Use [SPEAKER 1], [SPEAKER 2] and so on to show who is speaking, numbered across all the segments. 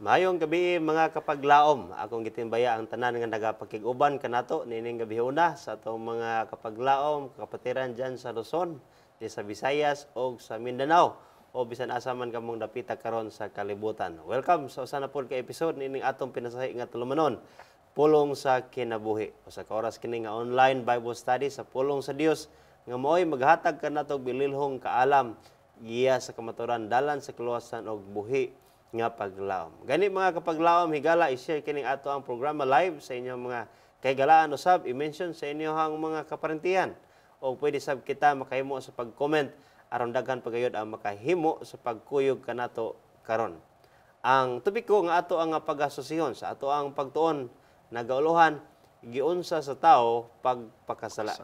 [SPEAKER 1] Mayong gabi mga kapaglaom. Akong gitimbaya ang tanan nga nagapakiguban kanato nining gabi una sa atong mga kapaglaom, kapatiran diyan sa Luzon, di sa Visayas o sa Mindanao o bisan asa man kamong dapita karon sa kalibutan. Welcome sa usa na pod ka episode nining atong pinasahi nga tulumanon, Pulong sa Kinabuhi. Usa ka oras kini nga online Bible study sa Pulong sa Dios nga mo'y maghatag kanato bililhong kaalam giya sa kamaturan dalan sa kaluwasan og buhi nga paglaom. Gani mga kapaglaom, higala i-share kining ato ang programa live sa inyong mga kaigalaan usab i-mention sa inyong mga kaparentihan. O pwede sab kita makahimo sa pag-comment aron daghan pagayod ang makahimo sa pagkuyog kanato karon. Ang topiko nga ato ang pag-asosyon sa ato ang pagtuon nagauluhan giunsa sa tao pagpakasala.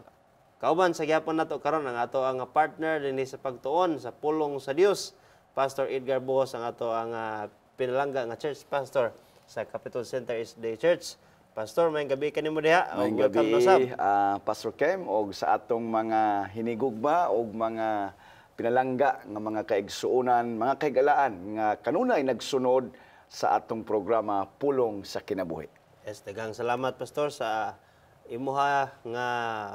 [SPEAKER 1] Kauban sa gyapon nato karon ang ato ang partner dinhi sa pagtuon sa Pulong sa Dios, Pastor Edgar Buhos, ang ato ang pinalangga nga church pastor sa Capitol Center SD Church. Pastor, may gabi kanimo diha.
[SPEAKER 2] May gabi, Pastor Kem, og sa atong mga hinigugma og mga pinalangga nga mga kaigsuonan, mga kaigalaan nga kanunay nagsunod sa atong programa Pulong sa Kinabuhi.
[SPEAKER 1] Yes, daghang salamat Pastor sa imuha nga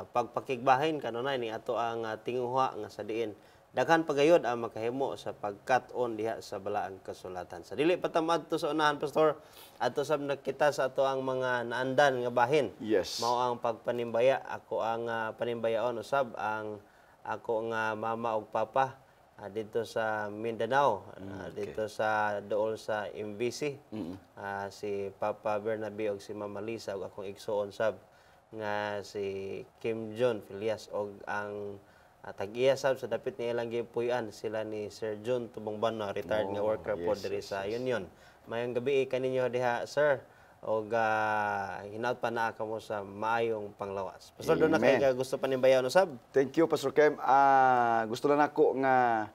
[SPEAKER 1] pagpakigbahin kanunay ni ato ang tinguha nga sa diin daghan pagayod ang makahimo sa pagkat-on diha sa balaang kasulatan. Sa dili pa adto sa unahan Pastor, adto sab nakita sa ato ang mga naandan nga bahin.
[SPEAKER 2] Yes.
[SPEAKER 1] Mao ang pagpanimbaya. Ako ang panimbayaon usab ang ako nga mama ug papa dito sa Mindanao, dito sa dool sa MVC. Si Papa Bernabe ug si Mama Lisa ug akong igsuon sab nga si Kim John Filias og ang tag-iya sab sa dapit ni ilang gipuy-an sila ni Sir John Tubong-Banwa, retired nga worker po diri sa Union. Mayong gabi kaninyo diha sir og hinaut pa naa kamo sa maayong panglawas. Pastor, do na kay gusto pa nimbayaw usab?
[SPEAKER 2] Thank you Pastor Kem. Gusto lang nako nga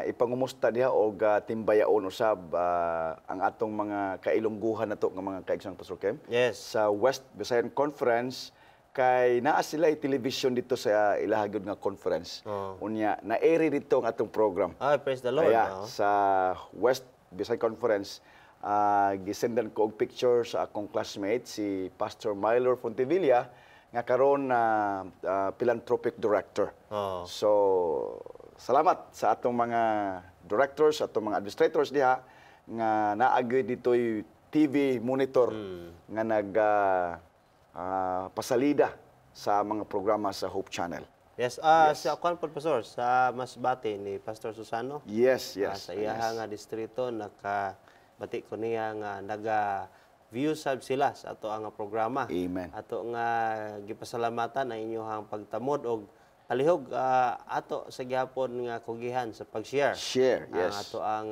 [SPEAKER 2] ipangumusta diha og timbayaon usab ang atong mga kailungguhan nato nga mga kaigsang Pastor Kem.
[SPEAKER 1] Yes.
[SPEAKER 2] Sa West Visayan Conference kay naa sila television dito sa ilahagod nga conference. Unya na-air dito ang atong program.
[SPEAKER 1] Praise the Lord.
[SPEAKER 2] Kaya sa West Visayan Conference gisendan ko og picture sa akong classmate si Pastor Mylor Fontevilla nga karon philanthropic director. So salamat sa atong mga directors, atong mga administrators diha nga naagi ditoy TV monitor nga pasalida sa mga programa sa Hope Channel.
[SPEAKER 1] Yes, sa kuan po Pastor sa Masbate ni Pastor Susano.
[SPEAKER 2] Yes.
[SPEAKER 1] Sa iyaha nga distrito nakabati ko niya nga naga-view sab sila sa ato ang programa.
[SPEAKER 2] Amen.
[SPEAKER 1] Ato nga gipasalamatan ang inyong pagtamod og palihog ato sa gyapon nga kugihan sa pag-share.
[SPEAKER 2] Share, yes.
[SPEAKER 1] Ato ang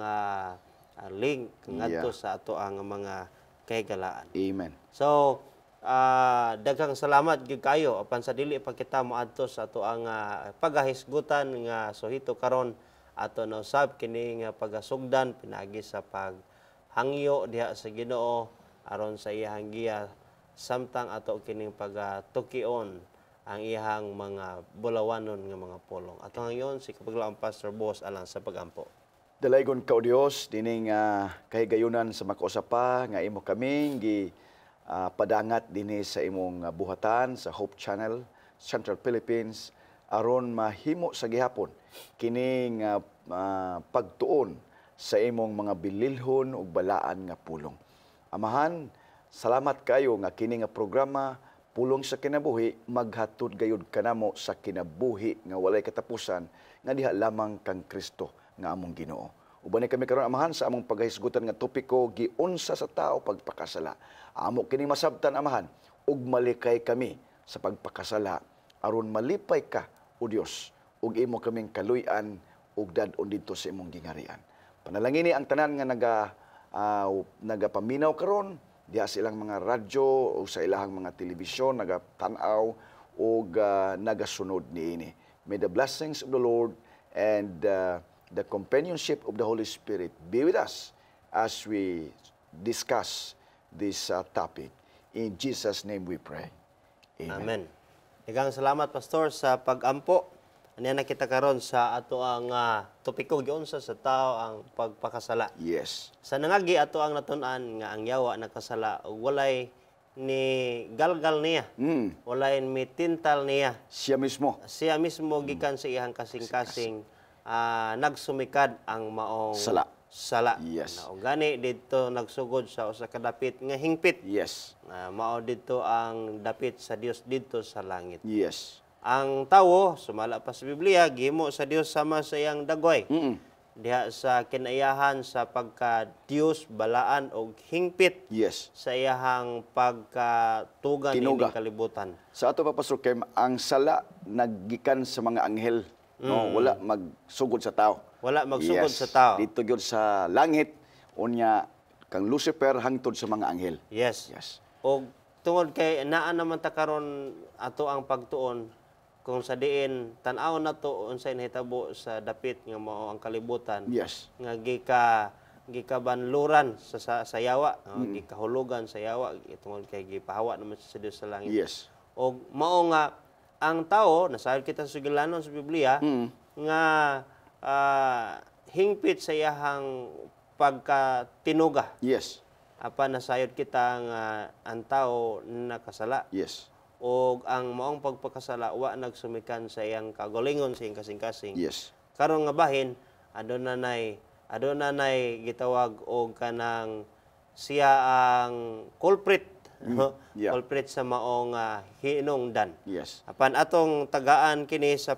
[SPEAKER 1] link ngadto sa ato ang mga kaigalaan.
[SPEAKER 2] Amen.
[SPEAKER 1] So daghang salamat gyud kayo apan sa dili pa kita moadto sa ato ang pagahisgutan nga suhito karon ato na usab kini nga pagasugdan pinagi sa paghangyo diha sa Ginoo aron sa iyang giya samtang ato kining pagatukion ang iyang mga bulawanon nga mga pulong. Atong hangyon si kapaglaom Pastor Boss alang sa pagampo.
[SPEAKER 2] Dalaygon ka o Dios dining kahigayunan sa makausapa nga imo kaming padangat dinhi sa imong buhatan sa Hope Channel, Central Philippines aron mahimo sa gihapon kining pagtuon sa imong mga bililhon ug balaan nga pulong. Amahan, salamat kayo nga kini nga programa Pulong sa Kinabuhi maghatod gayud kanamo sa kinabuhi nga walay katapusan nga diha lamang kang Kristo nga among Ginoo. Uban kami karon amahan sa among paghisgutan nga topiko giunsa sa tao pagpakasala. Amo kini masabtan amahan ug malikay kami sa pagpakasala aron malipay ka o Dios ug imo kaming kaluy-an ug dad-on didto sa imong gingarian. Panalangini ang tanan nga nagapaminaw karon diha sa ilang mga radyo o sa ilang mga telebisyon nagatanaw ug nagasunod niini. May the blessings of the Lord and the companionship of the Holy Spirit be with us as we discuss this topic. In Jesus' name we pray. Amen.
[SPEAKER 1] Daghang salamat Pastor sa pag-ampo Ano nakita karon sa ato ang topiko giunsa sa tao ang pagpakasala.
[SPEAKER 2] Yes.
[SPEAKER 1] Sa nangagi ato ang natun-an nga ang yawa nakasala ug walay ni galgal niya. Walay ni tintal niya.
[SPEAKER 2] Siya mismo.
[SPEAKER 1] Siya mismo gikan sa iyang kasing-kasing nagsumikad ang maong sala.
[SPEAKER 2] Yes.
[SPEAKER 1] Now, gani dito nagsugod sa usa ka dapit nga hingpit.
[SPEAKER 2] Yes.
[SPEAKER 1] Mao dito ang dapit sa Dios dito sa langit.
[SPEAKER 2] Yes.
[SPEAKER 1] Ang tawo, sumala pa sa Biblia, gihimo sa Dios sama sa iyang dagway. Diha sa kinaiyahan sa pagka-Dios, balaan o hingpit
[SPEAKER 2] Yes.
[SPEAKER 1] sa iyahang pagkatugan
[SPEAKER 2] Tinuga.
[SPEAKER 1] ining kalibutan.
[SPEAKER 2] Sa ato pa, Pastor Kem, ang sala naggikan sa mga anghel. No, wala magsugod sa tao.
[SPEAKER 1] Wala magsugod
[SPEAKER 2] Yes.
[SPEAKER 1] sa tao.
[SPEAKER 2] Dito gyud sa langit, unya kang Lucifer hangtod sa mga anghel.
[SPEAKER 1] Yes.
[SPEAKER 2] Yes.
[SPEAKER 1] O tungod kay naa naman ta karon ato ang pagtuon kung sa diin tan-aw na to unsay nahitabo sa dapit nga mao ang kalibutan.
[SPEAKER 2] Yes.
[SPEAKER 1] Nga gikabanluran sa yawa, gikahulugan sa yawa tungod kay gipahawa naman sa Dios sa langit.
[SPEAKER 2] Yes.
[SPEAKER 1] O mao nga ang tao nasayod kita sa sugalanon sa Biblia nga hingpit sa iyahang pagkatinuga.
[SPEAKER 2] Yes.
[SPEAKER 1] Apan nasayod kita nga ang tao nakasala.
[SPEAKER 2] Yes.
[SPEAKER 1] O ang maong pagpakasala wa nagsumikan sa iyang kagalingon sa iyang kasing-kasing.
[SPEAKER 2] Yes.
[SPEAKER 1] Karon nga bahin adunay gitawag og kanang siya ang culprit.
[SPEAKER 2] Yeah.
[SPEAKER 1] Culprit sa maong hinungdan.
[SPEAKER 2] Yes.
[SPEAKER 1] Apan atong tagaan kini sa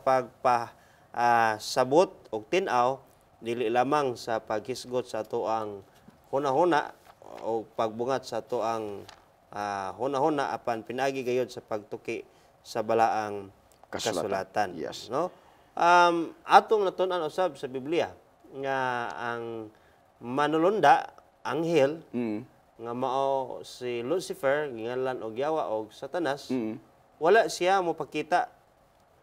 [SPEAKER 1] sabot og tin-aw dili lamang sa paghisgot sa ato ang hunahuna o pagbungat sa ato ang hunahuna apan pinagi gayud sa pagtuki sa balaang kasulatan.
[SPEAKER 2] Yes.
[SPEAKER 1] No? Atong natun-an usab sa Biblia nga ang manulunda anghel nga mao si Lucifer ginganlan og yawa og Satanas, wala siya mopakita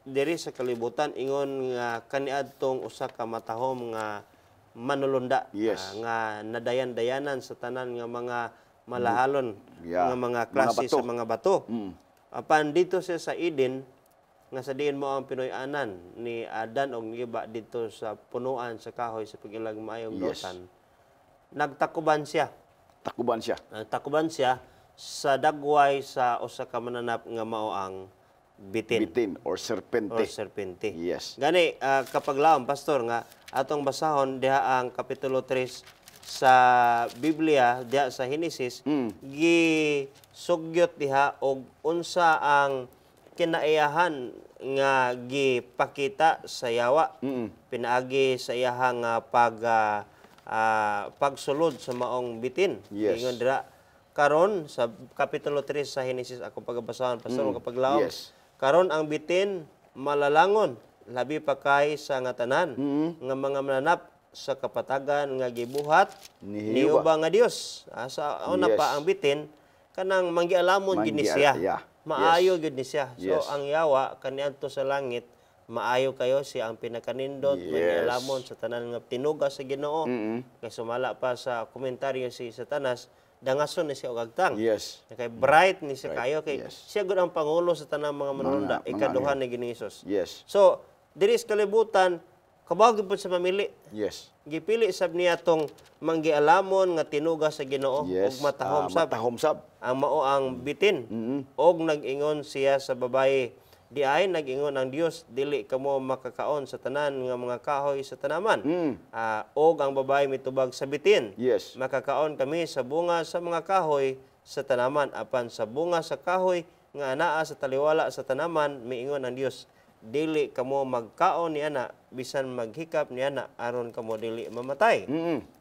[SPEAKER 1] diri sa kalibutan ingon nga kaniadtong usa ka matahom nga manulunda.
[SPEAKER 2] Yes.
[SPEAKER 1] Nga nadayan-dayanan sa tanan nga mga malahalon
[SPEAKER 2] Yeah.
[SPEAKER 1] nga mga klase
[SPEAKER 2] Mga bato.
[SPEAKER 1] sa mga bato. Apan dito siya sa Eden nga sa diin mo ang Pinoy-anan ni Adan og giba dito sa punuan sa kahoy sa pagilag maayong
[SPEAKER 2] Yes.
[SPEAKER 1] dotan. Nagtakuban siya.
[SPEAKER 2] Takuban siya.
[SPEAKER 1] Nagtakuban siya sa dagway sa usa ka mananap nga mao ang bitin.
[SPEAKER 2] Bitin or serpente.
[SPEAKER 1] O serpente.
[SPEAKER 2] Yes.
[SPEAKER 1] Gani, kapag laom, Pastor, nga atong basahon diha ang Kapitulo 3 sa Biblia, diha sa Henesis, gisugyot diha og unsa ang kinaiyahan nga gipakita sa yawa. Pinaagi sa iyahang pagsulod sa maong bitin.
[SPEAKER 2] Yes.
[SPEAKER 1] Ingon dira karon sa Kapitulo 3 sa Henesis ako pagabasahon, Pastor, kapag laom.
[SPEAKER 2] Yes.
[SPEAKER 1] Karon ang bitin malalangon labi pa kay sa nga tanan nga mga mananap sa kapatagan nga gibuhat
[SPEAKER 2] Ni
[SPEAKER 1] ni uba nga Dios. Sa una
[SPEAKER 2] Yes.
[SPEAKER 1] pa ang bitin kanang manggialamon gid ni siya.
[SPEAKER 2] Yeah.
[SPEAKER 1] Maayo gid ni siya. So
[SPEAKER 2] Yes.
[SPEAKER 1] ang yawa kaniadto sa langit maayo kayo siya ang pinakanindot
[SPEAKER 2] Yes.
[SPEAKER 1] manggialamon sa tanan nga tinuga sa Ginoo. Kay sumala pa sa komentaryo si Satanas dangason ni siya og agtang.
[SPEAKER 2] Yes.
[SPEAKER 1] Kay bright ni siya kayo kay
[SPEAKER 2] Yes.
[SPEAKER 1] siya gud ang pangulo sa tanang mga manununda
[SPEAKER 2] Mga
[SPEAKER 1] ikaduha ni Ginoong Hesus.
[SPEAKER 2] Yes.
[SPEAKER 1] So diri sa kalibutan kabag gyud sa mamili.
[SPEAKER 2] Yes.
[SPEAKER 1] Gipili sab niya tong manggialamon nga tinuga sa Ginoo
[SPEAKER 2] Yes.
[SPEAKER 1] ug matahom sab
[SPEAKER 2] Matahom sab.
[SPEAKER 1] ang mao ang bitin. Og nag-ingon siya sa babaye, di ay nag-ingon ang Dios dili kamo makakaon sa tanan nga mga kahoy sa tanaman. Og ang babaye mitubag sa bitin.
[SPEAKER 2] Yes.
[SPEAKER 1] Makakaon kami sa bunga sa mga kahoy sa tanaman apan sa bunga sa kahoy nga anaa sa taliwala sa tanaman miingon ang Dios dili kamo magkaon ni ana bisan maghikap ni ana aron kamo dili mamatay.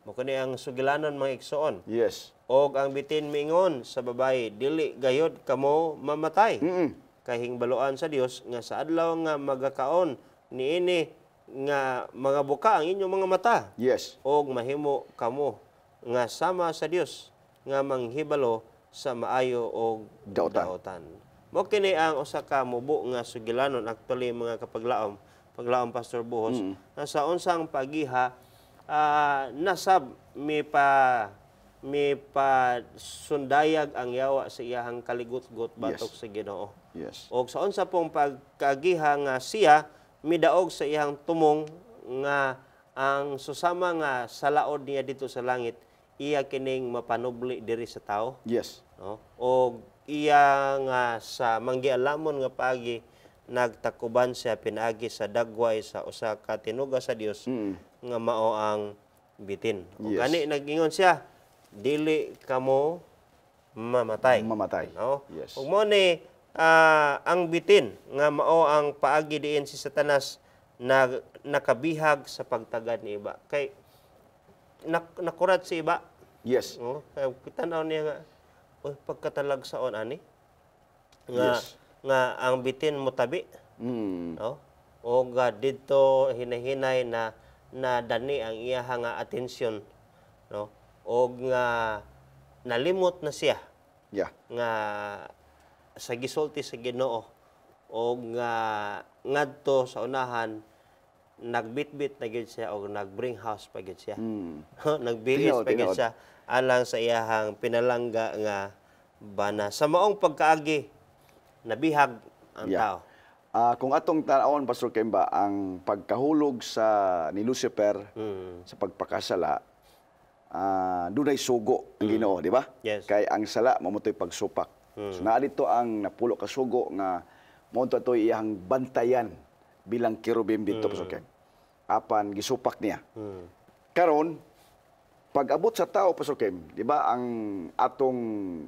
[SPEAKER 1] Mo kani ang sugilanon mga igsoon.
[SPEAKER 2] Yes.
[SPEAKER 1] Og ang bitin miingon sa babae dili gayod kamo mamatay. Kay hingbaluan sa Dios nga sa adlaw nga magakaon niini nga mga buka ang inyong mga mata.
[SPEAKER 2] Yes.
[SPEAKER 1] Og mahimo kamo nga sama sa Dios nga manghibalo sa maayo og daotan. Mo kini ang usa ka mubo nga sugilanon actually mga paglaom Pastor Buhos nga sa unsang pagiha nasab mi pa sundayag ang yawa sa iyahang kaligut-gut batok
[SPEAKER 2] Yes.
[SPEAKER 1] sa Ginoo.
[SPEAKER 2] Yes.
[SPEAKER 1] O sa unsa pong pagkagiha nga siya midaog sa iyang tumong nga ang susama nga sa laod niya dito sa langit iya kining mapanubli diri sa tao,
[SPEAKER 2] Yes.
[SPEAKER 1] no? O iya nga sa manggialamon nga paagi nagtakuban siya pinaagi sa dagway sa usa ka tinuga sa Dios nga mao ang bitin. O
[SPEAKER 2] Yes.
[SPEAKER 1] gani nagingon siya, dili kamo mamatay.
[SPEAKER 2] Mamatay.
[SPEAKER 1] No?
[SPEAKER 2] Yes.
[SPEAKER 1] Ug mo ni ang bitin nga mao ang paagi diin si Satanas na nakabihag sa pagtagad ni iba. Kay nakurat si iba.
[SPEAKER 2] Yes.
[SPEAKER 1] No? Kaya kitanaw niya nga, oy pagkatalagsaon ani nga
[SPEAKER 2] Yes.
[SPEAKER 1] nga ang bitin mo tabi,
[SPEAKER 2] Mm.
[SPEAKER 1] no? O didto hinahinay na dani ang iya nga atensyon, no? O nga nalimot na siya
[SPEAKER 2] Yeah.
[SPEAKER 1] nga sa gisulti sa Ginoo o nga ngadto sa unahan nagbitbit na gyud siya o nagbring house pa gyud siya.
[SPEAKER 2] Mm.
[SPEAKER 1] Nagbilis pa gyud
[SPEAKER 2] Tinuod.
[SPEAKER 1] siya alang sa iyahang pinalangga nga bana. Sa maong pagkaagi nabihag ang
[SPEAKER 2] Yeah.
[SPEAKER 1] tao.
[SPEAKER 2] Kung atong tanawon, Pastor Kemba, ang pagkahulog ni Lucifer sa pagpakasala, dunay sugo ang Ginoo, di ba?
[SPEAKER 1] Yes.
[SPEAKER 2] Kay ang sala mamutoy pagsupak. So naa dito ang napulo ka sugo nga mo to iyang bantayan bilang kirubim dito, Pastor Kem. Apan gisupak niya. Karon pag-abot sa tao, Pastor Kem, di ba ang atong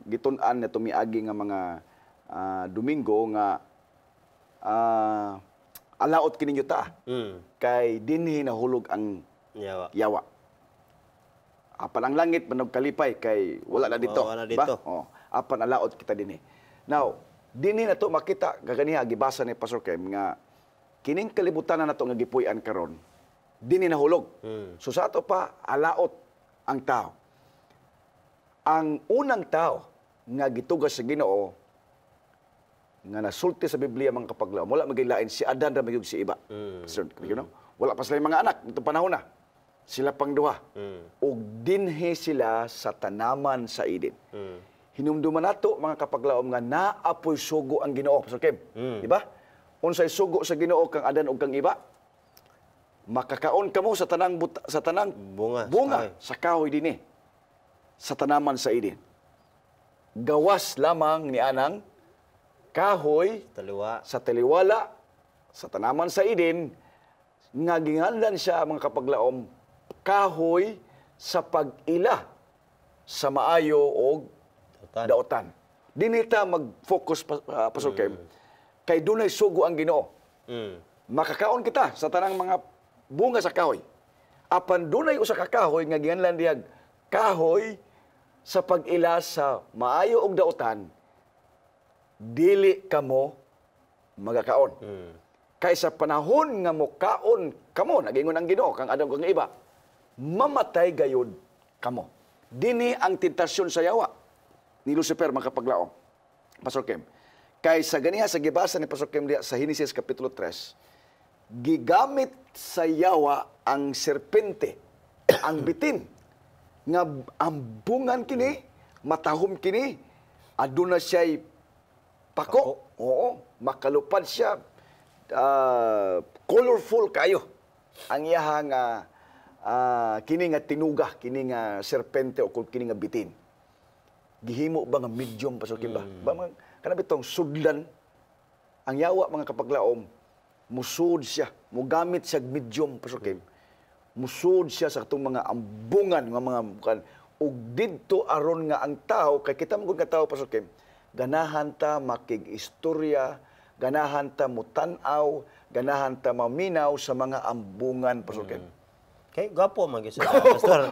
[SPEAKER 2] gitun-an na tumiagi nga mga Domingo nga alaot kini yuta kay dinhi nahulog ang
[SPEAKER 1] Yawa.
[SPEAKER 2] yawa. Apan ang langit manog kalipay kay wala na dito.
[SPEAKER 1] Wala na
[SPEAKER 2] Diba?
[SPEAKER 1] dito.
[SPEAKER 2] Apan alaot kita dinhi. Now, dinhi na to makita kaganiha gibasa ni Pastor Kem nga kining kalibutan na nato nga gipuy-an karon dinhi nahulog. So sa ato pa alaot ang tao. Ang unang tao nga gitugas sa Ginoo nga nasulti sa Biblia mga kapaglaom, wala magilain si Adan ra magyug si iba. So, you know? Wala pa sila mga anak nitong panahon na. Sila pang duha. Ug dinhi sila sa tanaman sa Eden. Hinumduman nato mga kapaglaom nga naapoy sugo ang Ginoo, Pastor Kim. Di ba? Unsay sugo sa Ginoo kang Adan ug kang iba? Makakaon kamo sa tanang bunga sa kahoy dinhi. Sa tanaman sa Eden. Gawas lamang ni anang kahoy
[SPEAKER 1] Taliwa.
[SPEAKER 2] sa taliwala sa tanaman sa Eden nga ginganlan siya mga kapaglaom kahoy sa pag-ila sa maayo o daotan. Dinita mag-focus Pastor Kem kay dunay sugo ang Ginoo. Makakaon kita sa tanang mga bunga sa kahoy. Apan dunay usa ka kahoy nga ginganlan diyag kahoy sa pag-ila sa maayo og daotan. Dili kamo magakaon. Kaysa panahon nga mokaon kamo, nagingon ang Ginoo kang Adam kang iba, mamatay gayud kamo. Dini ang tentasyon sa yawa ni Lucifer mga kapaglaom. Pastor Kim, kaysa ganiha sa gibasa ni Pastor Kim sa Genesis Kapitulo 3, gigamit sa yawa ang serpente, ang bitin, nga ambungan kini, matahom kini, aduna siya'y pako. Oo, makalupad siya. Colorful kayo. Ang iyahang kini nga tinuga, kini nga serpente o kini nga bitin. Gihimo ba nga medium, Pastor Kim ba? Kanang bitong sudlan, ang yawa mga kapaglaom, musud siya, mugamit siya medium, Pastor Kim. Musud siya sa itong mga ambungan, mga ug didto aron nga ang tao, kay kita magod nga tao, Pastor Kim, ganahan ta makig-istorya, ganahan ta mutan-aw, ganahan ta maminaw sa mga ambungan, Pastor Kim.
[SPEAKER 1] Kay gwapo man gyud siya, Pastor.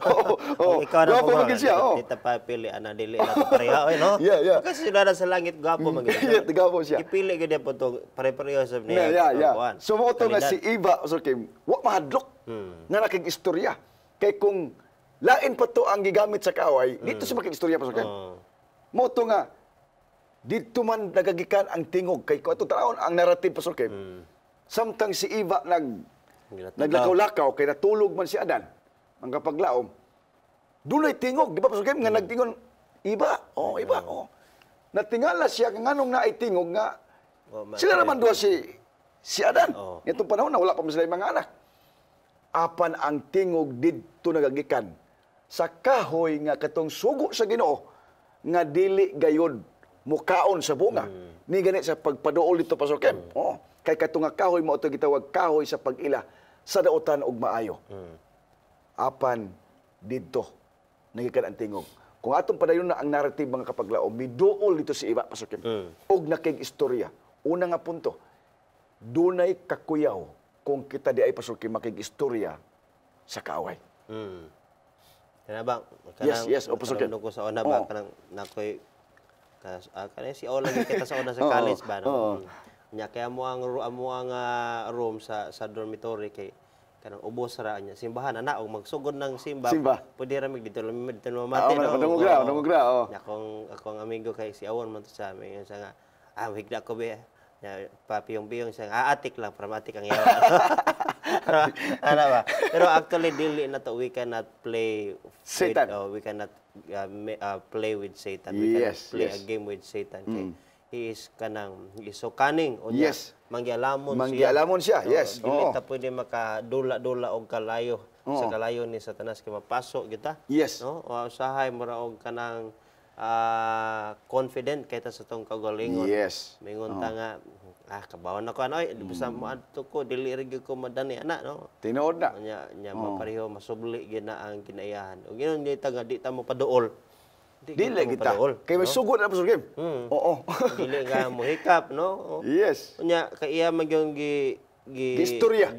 [SPEAKER 1] Ikaw na
[SPEAKER 2] Gwapo man gyud siya, oh.
[SPEAKER 1] Dita pa pili ana dili na to pareha, no?
[SPEAKER 2] Yeah.
[SPEAKER 1] Kasi sila sa langit gwapo man gyud.
[SPEAKER 2] Yeah, gwapo siya.
[SPEAKER 1] Ipili gyud po to pare-pareho sa niya.
[SPEAKER 2] Yeah. So mo to nga si Eva, Pastor Kim, wa mahadlok nga nakig-istorya. Kay kung lain pa to ang gigamit sa kaaway, dito sa makig-istorya, Pastor Kim. Mo to nga dito man nagagikan ang tingog kay ko ito taon ang narrative, Pastor Kim. Samtang si Eva naglakaw-lakaw kay natulog man si Adan ang kapaglaom. Dunay tingog, di ba, Pastor Kim, nga nagtingon Iba. Natingala siya nganong naay tingog nga sila naman duha si si Adan.
[SPEAKER 1] Oo.
[SPEAKER 2] Itong panahon na wala pa man sila mga anak. Apan ang tingog didto nagagikan sa kahoy nga katong sugo sa Ginoo nga dili gayud mukaon sa bunga. Ni gani sa pagpaduol dito Pastor Kem. Oh, kay katong nga kahoy mo ito gitawag kahoy sa pag-ila sa dautan og maayo. Apan didto nagikan ang tingog. Kung atong padayon na ang narrative mga kapaglaom, miduol dito si iba Pastor Kem. Og nakig-istorya. Una nga punto, dunay kakuyaw kung kita di ay Pastor Kem makig-istorya sa kaaway.
[SPEAKER 1] Kana ba?
[SPEAKER 2] Yes, Pastor Kem.
[SPEAKER 1] Ko sa una ba kanang nakoy kanang si Ola kita sa una sa college ba no. Nya kaya mo ang room sa dormitory kay kanang ubos ra nya simbahan ana og magsugod ng simba. Pwede ra mig dito mamati no.
[SPEAKER 2] Nangugra.
[SPEAKER 1] Nya akong amigo kay si Awon man to sa amin sa nga higda ko be. Nya papiyong-piyong siya atik lang pramatik ang yawa. Ano ba? Pero actually dili na to we cannot play
[SPEAKER 2] Satan.
[SPEAKER 1] We cannot play with Satan. We cannot play a game with Satan. Kay he is so cunning o
[SPEAKER 2] manggialamon siya. Yes.
[SPEAKER 1] Dili ta pwede makadula-dula og kalayo sa kalayo ni Satanas kay mapasok kita.
[SPEAKER 2] Yes.
[SPEAKER 1] No? O usahay mo ra og kanang confident kayta sa tong kagalingon.
[SPEAKER 2] Yes.
[SPEAKER 1] Mingon ta nga kabawan ako ano basta mo adto ko dili ra gyud ko madani ana no.
[SPEAKER 2] Tinuod na.
[SPEAKER 1] Nya mapareho masubli gyud na ang kinaiyahan. Ug ingon di ta nga di ta mo paduol.
[SPEAKER 2] Dili kita. Kay may sugod na Pastor Kim. Oo.
[SPEAKER 1] Dili nga mo hikap no.
[SPEAKER 2] Yes.
[SPEAKER 1] Nya kay iya man gyud gi-istorya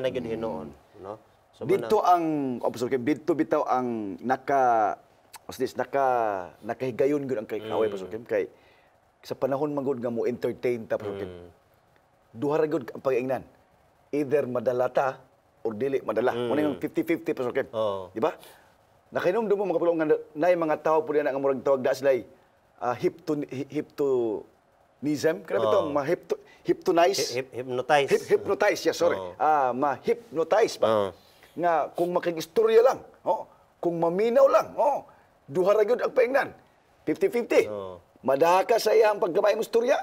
[SPEAKER 1] na gyud hinoon no.
[SPEAKER 2] So dito ang Pastor Kim dito bitaw ang nakahigayon gyud ang kay kaaway Pastor Kim kay sa panahon magud nga mo entertain ta Pastor Kim. Duha ra gyud ang pag-ingnan. Either madala ta or dili madala. Mo yung 50-50 Pastor Kim. Di ba? Nakainomdom mo mga kapulong nga nay mga tao pud na nga murag tawag da sila hypnotism. Kana bitaw hypnotize. Hypnotize, yes, sorry. Ma-hypnotize ba? Nga kung makig-istorya lang, kung maminaw lang, duha ra gyud ang paingnan. 50-50. Madaha ka sa iyang pagkamay mo istorya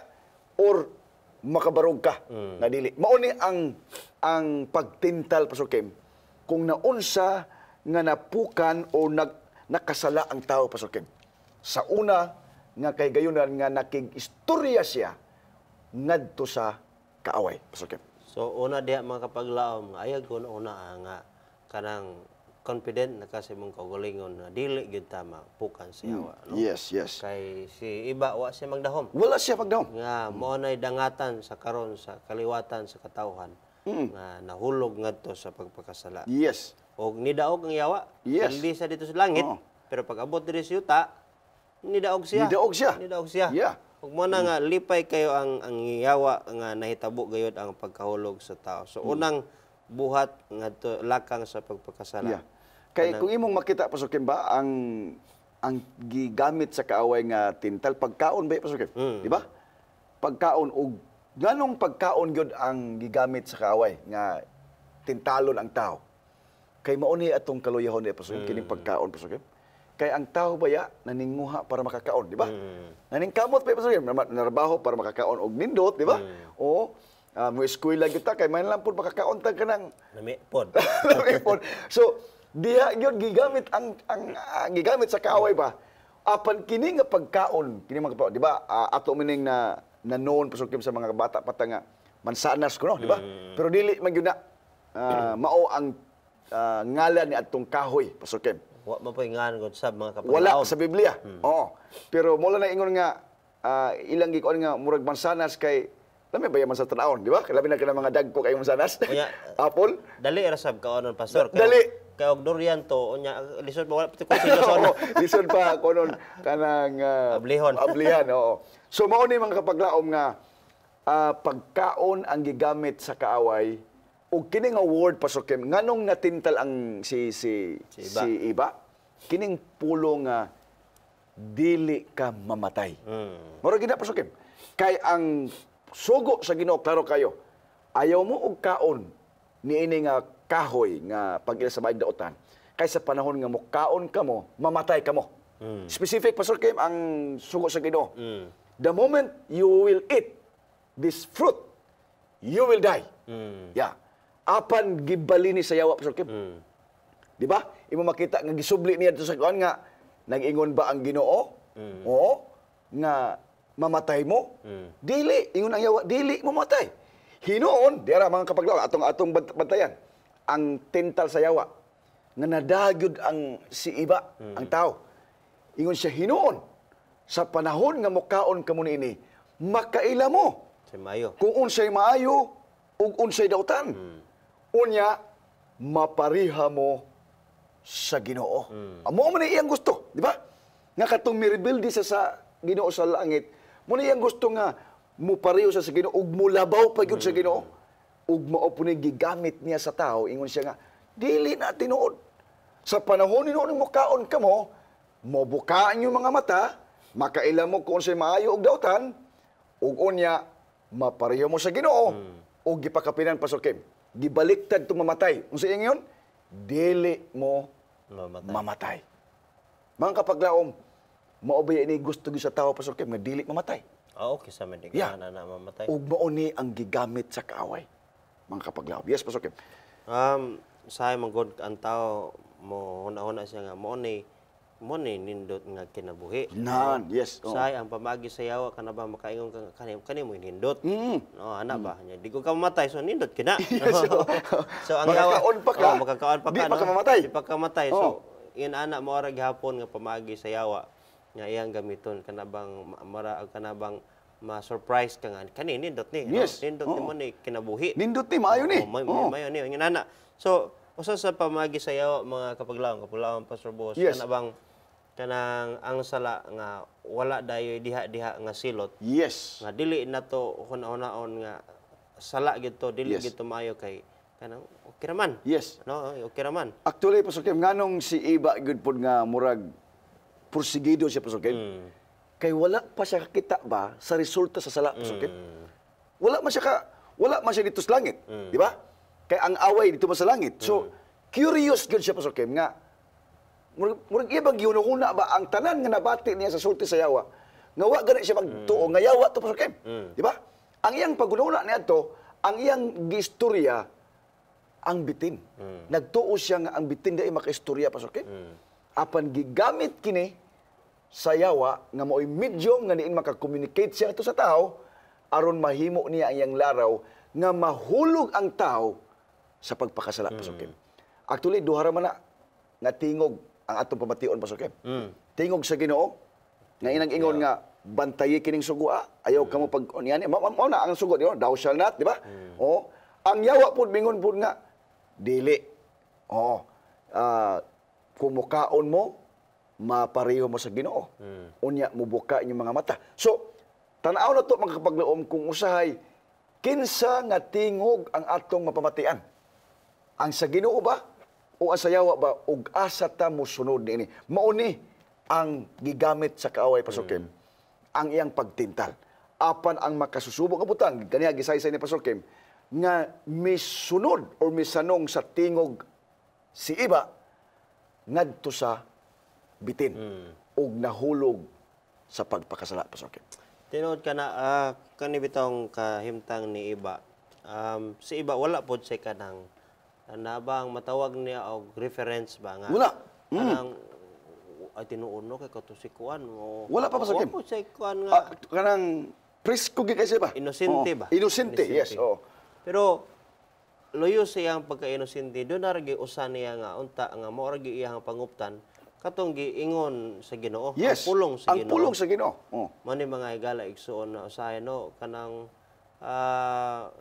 [SPEAKER 2] or makabarog ka na dili. Mao ni ang pagtintal Pastor Kim kung naunsa nga napukan o nakasala ang tao Pastor Kim. Sa una nga kay gayunan nga nakig-istorya siya ngadto sa kaaway Pastor Kim.
[SPEAKER 1] So una diha mga kapaglaom ayag ko una nga kanang confident na kasi mong kaugalingon na dili gyud ta mapukan siya no.
[SPEAKER 2] Yes.
[SPEAKER 1] Kay si iba wa siya magdahom.
[SPEAKER 2] Wala siya magdahom.
[SPEAKER 1] Nga mao nay dangatan sa karon sa kaliwatan sa katawhan nga nahulog ngadto sa pagpakasala.
[SPEAKER 2] Yes.
[SPEAKER 1] Og nidaog ang yawa.
[SPEAKER 2] Yes.
[SPEAKER 1] Hindi sa dito sa langit. Pero pag abot diri sa yuta, nidaog siya. Nidaog siya.
[SPEAKER 2] Yeah.
[SPEAKER 1] Ug mo na nga lipay kayo ang yawa nga nahitabo gayud ang pagkahulog sa tao. So unang buhat ngadto lakang sa pagpakasala.
[SPEAKER 2] Yeah. Kay kung imong makita Pastor Kim ba ang gigamit sa kaaway nga tintal pagkaon ba Pastor Kim? Di ba? Pagkaon og ganong pagkaon gyud ang gigamit sa kaaway nga tintalon ang tao. Kay mao ni atong kaluyahon ni Pastor Kim kining pagkaon Pastor Kim. Kay ang tao baya naninguha para makakaon, di ba? Naningkamot pa Pastor Kim, narabaho para makakaon og nindot, di ba? O mo eskwela gyud ta kay man lang pud makakaon ta kanang
[SPEAKER 1] namipod.
[SPEAKER 2] So diha gyud gigamit ang gigamit sa kaaway ba apan kini nga pagkaon kini mga kapatid di ba ato mining na known Pastor Kim sa mga bata pata nga mansanas kuno di ba pero dili man gyud na mao ang ngalan ni atong kahoy Pastor Kim
[SPEAKER 1] wa man poy ngan gud sab mga kapatid
[SPEAKER 2] wala sa Biblia pero mo lang na ingon nga ilang gikuan nga murag mansanas kay lami ba yaman sa tanawon, di ba? Labi na ka ng mga dagko kayong mansanas. Apple.
[SPEAKER 1] Dali rasab kaonon pastor.
[SPEAKER 2] Dali.
[SPEAKER 1] Kay og durian to unya lisod ba wala pati ko sino
[SPEAKER 2] lisod pa konon kanang ablihan, oo. So mao ni mga kapaglaom nga pagkaon ang gigamit sa kaaway ug kini nga word Pastor Kim nganong natintal ang si iba kining pulo nga dili ka mamatay. Moro gid Pastor Kim. Kay ang sugo sa Ginoo klaro kayo. Ayaw mo og kaon niini nga kahoy nga pag-ila sa maayong daotan. Kay sa panahon nga mo kaon kamo, mamatay kamo. Specific Pastor Kim ang sugo sa Ginoo. The moment you will eat this fruit, you will die.
[SPEAKER 1] Mm.
[SPEAKER 2] Yeah. Apan gibalini sa yawa, Pastor Kim.
[SPEAKER 1] Mm.
[SPEAKER 2] Di ba? Imo makita nga gisubli niya sa kuan nga nag-ingon ba ang Ginoo? Oo. Nga mamatay mo? Dili, ingon ang yawa, dili mamatay. Hinoon, diara mga kapaglaw, atong bantayan. Ang tental sa yawa nga nadagyod ang si iba, ang tao. Ingon siya hinoon sa panahon nga mokaon kamo niini, makaila mo.
[SPEAKER 1] Si Mayo.
[SPEAKER 2] Kung unsay maayo ug unsay dautan. Unya mapariha mo sa Ginoo. Amo man iyang gusto, di ba? Nga katong mirebuild sa Ginoo sa langit, mo na iyang gusto nga mupareho sa Ginoo ug mulabaw pa gyud sa Ginoo. Ug mao po ni gigamit niya sa tao, ingon siya nga dili na tinuod. Sa panahon ni noon mo kaon kamo, mobukaan yung mga mata, makaila mo kung unsay maayo og dautan, ug unya mapareho mo sa Ginoo. Ug gipakapinan Pastor Kim, gibaliktad to mamatay. Unsa ingon? Dili mo mamatay. Mga kapaglaom, maobay ini gusto gyud sa tao Pastor Kim nga dili mamatay.
[SPEAKER 1] Okay sa man
[SPEAKER 2] Yeah.
[SPEAKER 1] na mamatay.
[SPEAKER 2] Ug mao ni ang gigamit sa kaaway. Mga kapaglaom. Yes, Pastor Kim.
[SPEAKER 1] Sa manggod ang tao mo huna-huna siya nga mo ni nindot nga kinabuhi.
[SPEAKER 2] Nan, yes. Oh.
[SPEAKER 1] Say ang pamagi sa yawa kana ba makaingon ka kani mo nindot. No, ana ba nya di ko ka mamatay so nindot kina. So ang yawa
[SPEAKER 2] Makakaon pa ka.
[SPEAKER 1] makakaon pa ka.
[SPEAKER 2] Di pa ka mamatay.
[SPEAKER 1] Di pa ka mamatay. So in ana mo ra gihapon nga pamagi sa yawa nga iyang gamiton kana bang ma-surprise ka nga kani nindot ni.
[SPEAKER 2] Yes.
[SPEAKER 1] Nindot ni mo ni kinabuhi.
[SPEAKER 2] Nindot ni maayo ni.
[SPEAKER 1] Mayo ni ang inana. So usa sa pamagi sa yawa mga kapaglaom Pastor Boss
[SPEAKER 2] Yes.
[SPEAKER 1] kana bang kanang ang sala nga wala dayoy diha nga silot
[SPEAKER 2] Yes.
[SPEAKER 1] nga dili na to hunahon nga sala gid to dili
[SPEAKER 2] Yes.
[SPEAKER 1] gid to maayo kay kanang okay raman
[SPEAKER 2] Yes.
[SPEAKER 1] no okay raman
[SPEAKER 2] Actually, Pastor Kim, nganong si Iba gud pod nga murag porsigido siya, Pastor Kim. Kay wala pa siya kakita ba sa resulta sa sala, Pastor Kim. Wala man siya dito sa langit, di ba? Kay ang away dito man sa langit. So, curious gud siya, Pastor Kim, nga murag ibang gihunahuna ba ang tanan nga nabati niya sa sulti sa yawa nga wa gani siya magtuo nga yawa to Pastor Kim, di ba? Ang iyang pagunahuna niadto, ang iyang giistorya ang bitin. Nagtuo siya nga ang bitin dai makaistorya Pastor Kim. Apan gigamit kini sa yawa nga mao'y medium nga diin maka-communicate siya ito sa tao aron mahimo niya ang iyang laraw nga mahulog ang tao sa pagpakasala Pastor Kim. Actually duha ra man na nga tingog ang atong pamation Pastor Kim. Tingog sa Ginoo nga inang ingon nga bantayi kining sugua, ayaw kamo pag niyan mao na ang sugo diyo, thou shall not, di ba? Oh, ang yawa pud mingon pud nga dili. Oh, kumukaon mo mapareho mo sa Ginoo. Unya mubuka inyong mga mata. So, tan-aw na to mga kapaglaom kung usahay kinsa nga tingog ang atong mapamatian. Ang sa Ginoo ba o ang sa yawa ba ug asa ta mo sunod niini. Mao ni ang gigamit sa kaaway Pastor Kim, ang iyang pagtintal. Apan ang makasusubok nga butang kaniya gisaysay ni Pastor Kim nga misunod or misanong sa tingog si iba ngadto sa bitin ug nahulog sa pagpakasala Pastor Kim.
[SPEAKER 1] tinuod ka na kani bitong kahimtang ni iba si iba wala pod say kanang nabang matawag niya og reference ba nga
[SPEAKER 2] Wala.
[SPEAKER 1] kanang ay tinuuno kay katusikuan mo
[SPEAKER 2] Wala pa, Pastor Kim.
[SPEAKER 1] Wala po say kuan nga
[SPEAKER 2] Kanang presko gyud kasi ba?
[SPEAKER 1] Inosente ba?
[SPEAKER 2] Inosente, yes. Oh.
[SPEAKER 1] Pero loyo siyang pagka-inosente, doon na ragi usan niya nga unta nga mo ragi iyang panguptan katong giingon sa Ginoo,
[SPEAKER 2] Yes.
[SPEAKER 1] ang pulong sa
[SPEAKER 2] Ang
[SPEAKER 1] Ginoo.
[SPEAKER 2] pulong sa Ginoo. Oh.
[SPEAKER 1] Mani mga igala igsuon na usahay no kanang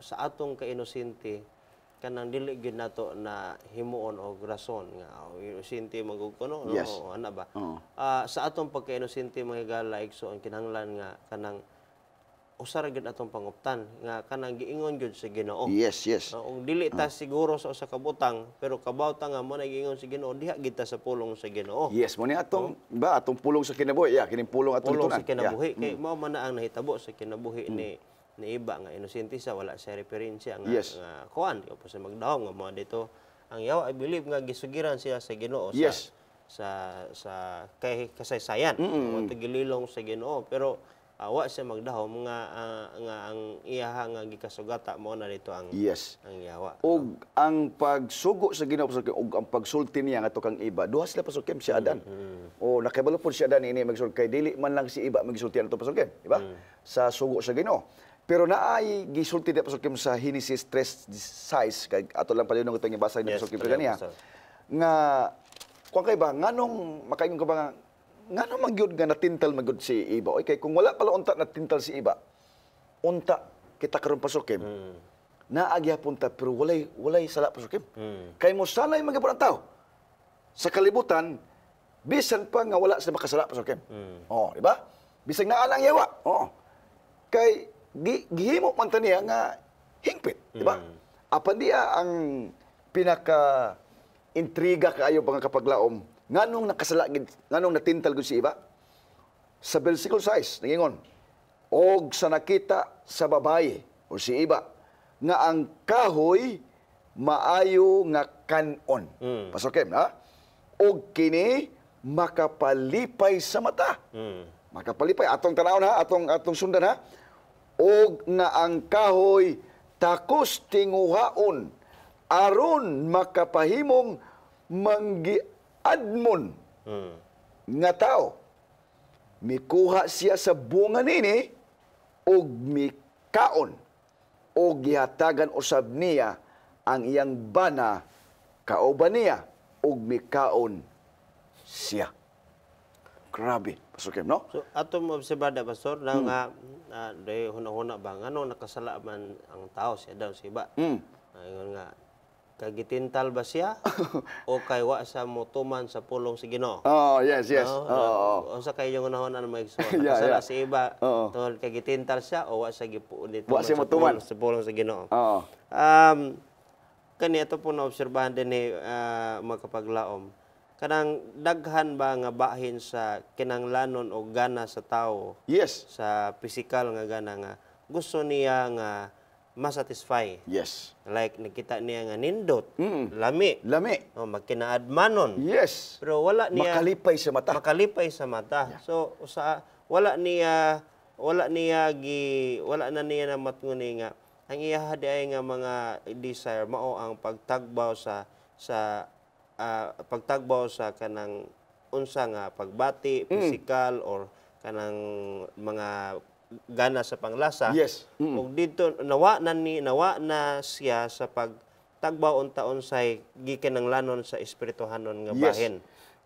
[SPEAKER 1] sa atong ka-inosente kanang dili gyud nato na himuon og rason nga inosente magug kuno no
[SPEAKER 2] Yes.
[SPEAKER 1] ana ba
[SPEAKER 2] Oo.
[SPEAKER 1] sa atong pagka-inosente mga igala igsuon kinahanglan nga kanang usa ra gyud atong panguptan nga kanang giingon gyud sa Ginoo.
[SPEAKER 2] Yes, yes.
[SPEAKER 1] Ug dili ta siguro sa usa ka butang pero kabawta nga mo nagiingon sa Ginoo diha gid ta sa pulong sa Ginoo.
[SPEAKER 2] Yes, mo ni atong ba atong pulong sa kinabuhi. Yeah, kining pulong atong
[SPEAKER 1] Pulong sa
[SPEAKER 2] litunan.
[SPEAKER 1] kinabuhi
[SPEAKER 2] Yeah.
[SPEAKER 1] kay mao man na ang nahitabo sa kinabuhi ni iba nga inosente sa wala sa referensya nga
[SPEAKER 2] Yes.
[SPEAKER 1] nga kuan o sa magdahom nga mo dito ang yawa I believe nga gisugiran siya sa Ginoo
[SPEAKER 2] Yes.
[SPEAKER 1] sa kay kasaysayan. Mo gililong sa Ginoo pero wa siya magdahom nga ang iyaha nga gikasugata mo na dito ang
[SPEAKER 2] Yes.
[SPEAKER 1] ang yawa.
[SPEAKER 2] Og ang pagsugo sa Ginoo Pastor Kim og ang pagsulti niya ngadto kang iba, duha sila Pastor Kim si Adan. O nakabalo po si Adan ini magsulti kay dili man lang si iba magsulti ato Pastor Kim, di ba? Sa sugo sa Ginoo. Pero naay gisulti di Pastor Kim sa Genesis 3:6 kay ato lang palihog itong ibasa ni Pastor Kim kaniya. Nga kung kay ba nganong makaingon ka ba nga ngano man gyud nga natintal magyud si iba? Okay, kung wala pala unta natintal si iba, unta kita karon Pastor Kim. Naagya punta pero walay sala Pastor Kim. Kay mo sanay magapon ang tao. Sa kalibutan bisan pa nga wala sila makasala Pastor Kim. Oh, di ba? Bisan naa lang yawa. Oh. Kay gihimo man taniya nga hingpit, di ba? Apan diya ang pinaka intriga kaayo mga kapaglaom nganong nakasala nganong natintal gud si iba sa versicle 6 nangingon og sa nakita sa babaye o si iba nga ang kahoy maayo nga kanon. Pastor Kim, ha? Og kini makapalipay sa mata. Makapalipay atong tanawon ha, atong sundan ha. Og nga ang kahoy takos tinguhaon aron makapahimong manggiadmon nga tao. Mikuha siya sa bunga nini og mikaon og gihatagan usab niya ang iyang bana kauban niya og mikaon siya. Grabe, Pastor Kim, no?
[SPEAKER 1] So ato mo obserbada Pastor na nga day hunahuna ba ngano nakasala man ang tao siya daw si iba. Ingon nga kagitintal ba siya o kay wa sa motuman sa pulong si Ginoo?
[SPEAKER 2] Oh, yes.
[SPEAKER 1] Unsa kay yung unahon ano magigsoon? Nakasala si iba tungod kay gitintal siya o wa sa gipuon
[SPEAKER 2] Wa siya motuman
[SPEAKER 1] sa pulong si Ginoo?
[SPEAKER 2] Oo.
[SPEAKER 1] Kani ato po na obserbahan din ni mga kapaglaom. Kanang daghan ba nga bahin sa kinanglanon o gana sa tao?
[SPEAKER 2] Yes.
[SPEAKER 1] Sa physical nga gana nga gusto niya nga masatisfy.
[SPEAKER 2] Yes.
[SPEAKER 1] Like nakita niya nga nindot, lami. O magkinaadmanon.
[SPEAKER 2] Yes.
[SPEAKER 1] Pero wala niya
[SPEAKER 2] makalipay sa mata.
[SPEAKER 1] Makalipay sa mata. Yeah. So wala na niya na matnguni nga ang iya ay nga mga desire mao ang pagtagbaw sa kanang unsa nga pagbati, physical or kanang mga gana sa panglasa.
[SPEAKER 2] Yes.
[SPEAKER 1] Ug dito nawa na siya sa pagtagbaw unta unsay gikinanglanon sa espirituhanon nga bahin.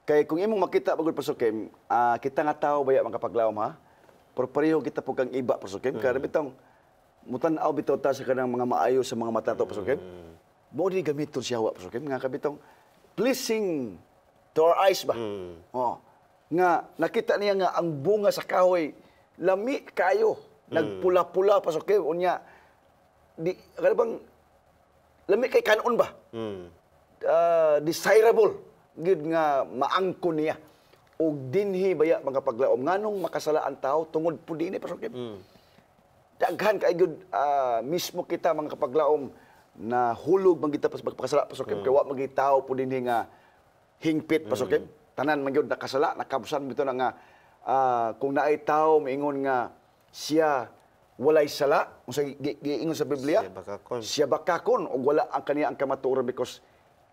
[SPEAKER 2] Kay kung imong makita pagod Pastor Kim, kita nga tao baya makapaglaom ha. Pero pareho kita pug kang iba Pastor Kim. Kaya bitong mutan-aw bitaw ta sa kanang mga maayo sa mga mata to Pastor Kim. Mo di gamiton siya wa Pastor Kim nga kabitong pleasing to our eyes ba. Oh. Nga nakita niya nga ang bunga sa kahoy lami kayo, nagpula-pula Pastor Kim unya di kada bang lami kay kanon ba? Desirable gid nga maangkon niya. Og dinhi baya mga paglaom nganong makasala ang tao tungod pud dinhi Pastor Kim. Daghan kay gud mismo kita mga kapaglaom na hulog man kita pagpakasala Pastor Kim kay wa magitaw pud dinhi nga hingpit Pastor Kim. Tanan man gyud nakasala, nakabusan bitaw na nga kung naay tao miingon nga siya walay sala, unsa giingon sa Biblia? Siya bakakon og wala ang kaniya ang kamatuoran because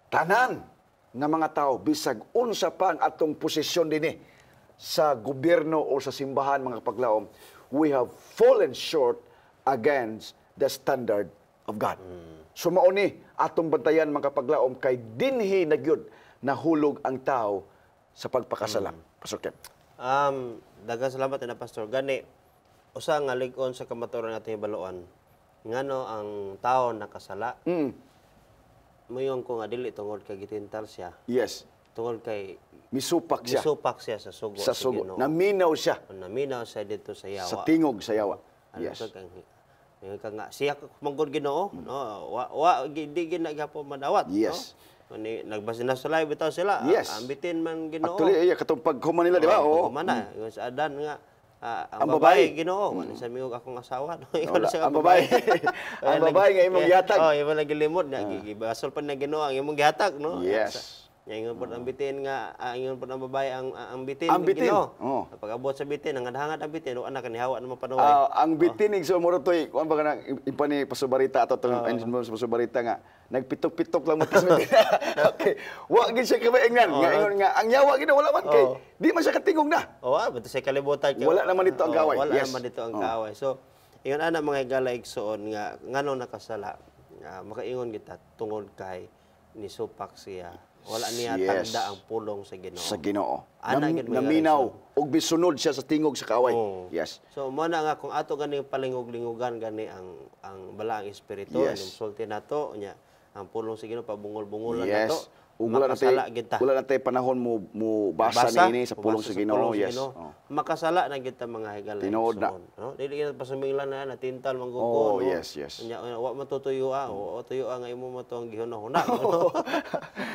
[SPEAKER 2] tanan nga mga tao bisag unsa pa ang atong posisyon dinhi sa gobyerno o sa simbahan mga paglaom, we have fallen short against the standard of God. So mao ni atong bantayan mga paglaom kay dinhi na gyud nahulog ang tao sa pagpakasala. Pastor Kim.
[SPEAKER 1] Daghang salamat na Pastor. Gani usa nga lig-on sa kamatuoran nating hibaluan. Ngano ang tao nakasala? Muyon ko nga dili tungod kay gitintal siya.
[SPEAKER 2] Yes.
[SPEAKER 1] Tungod kay
[SPEAKER 2] misupak siya
[SPEAKER 1] sa sugo.
[SPEAKER 2] Sa sugo. Naminaw siya.
[SPEAKER 1] Naminaw siya dito sa yawa.
[SPEAKER 2] Sa tingog sa yawa. Yes.
[SPEAKER 1] Ano ka nga siya manggod Ginoo, no? Wa di ginagapo madawat,
[SPEAKER 2] yes.
[SPEAKER 1] No? Nagbasa na sa live bitaw sila.
[SPEAKER 2] Yes.
[SPEAKER 1] Ambitin man Ginoo.
[SPEAKER 2] Actually, katong paghuman nila, di ba?
[SPEAKER 1] Oo. Humana, yung sa Adan nga ang babae Ginoo, sa miyog akong asawa, no?
[SPEAKER 2] Ang babae. Ang babae nga imong gihatag.
[SPEAKER 1] Oh, imong nagilimod na gibasol pa na Ginoo ang imong gihatag, no?
[SPEAKER 2] Yes.
[SPEAKER 1] Ingon po ang bitin nga, ingon po ang babae ang bitin.
[SPEAKER 2] Ang bitin,
[SPEAKER 1] Ginoo.
[SPEAKER 2] oo.
[SPEAKER 1] Pag abot sa bitin, ang hangad ang bitin, o anak kanihawa naman panuway.
[SPEAKER 2] Ang bitinig sa muro toy, kuan ba kanang impani pasubarita ato tong engine mo sa pasubarita nga nagpitok-pitok lang mo tas bitin. Okay. Wa gid siya kabaingan nga ingon nga ang yawa gid wala man kay di man siya katingog na.
[SPEAKER 1] Oo, bato sa kalibutan.
[SPEAKER 2] Wala naman dito ang kaaway.
[SPEAKER 1] Wala
[SPEAKER 2] Yes.
[SPEAKER 1] naman dito ang kaaway. So, ingon ana mga igala igsoon nga ngano nakasala. Makaingon kita tungod kay nisupak siya. Wala niya
[SPEAKER 2] Yes.
[SPEAKER 1] tanda ang pulong sa Ginoo.
[SPEAKER 2] Sa Ginoo.
[SPEAKER 1] Ana gid mga
[SPEAKER 2] Naminaw ug bisunod siya sa tingog sa kaaway.
[SPEAKER 1] Oo.
[SPEAKER 2] Yes.
[SPEAKER 1] So mo na nga kung ato gani palingog-lingugan gani ang balaang espiritu
[SPEAKER 2] Yes.
[SPEAKER 1] sulti nato nya ang pulong sa Ginoo pabungol-bungolan
[SPEAKER 2] Yes.
[SPEAKER 1] nato.
[SPEAKER 2] Ug wala
[SPEAKER 1] Makasala gid ta.
[SPEAKER 2] wala na tay panahon mo basa niini sa pulong sa Ginoo. Yes. Oh.
[SPEAKER 1] Makasala na kita mga higala.
[SPEAKER 2] Tinuod na.
[SPEAKER 1] No? Dili kita pasuminglan na natintal
[SPEAKER 2] Oh,
[SPEAKER 1] manggugol.
[SPEAKER 2] yes, yes.
[SPEAKER 1] Nya wa matutuyo o tuyo nga imo mo to ang gihuna-huna.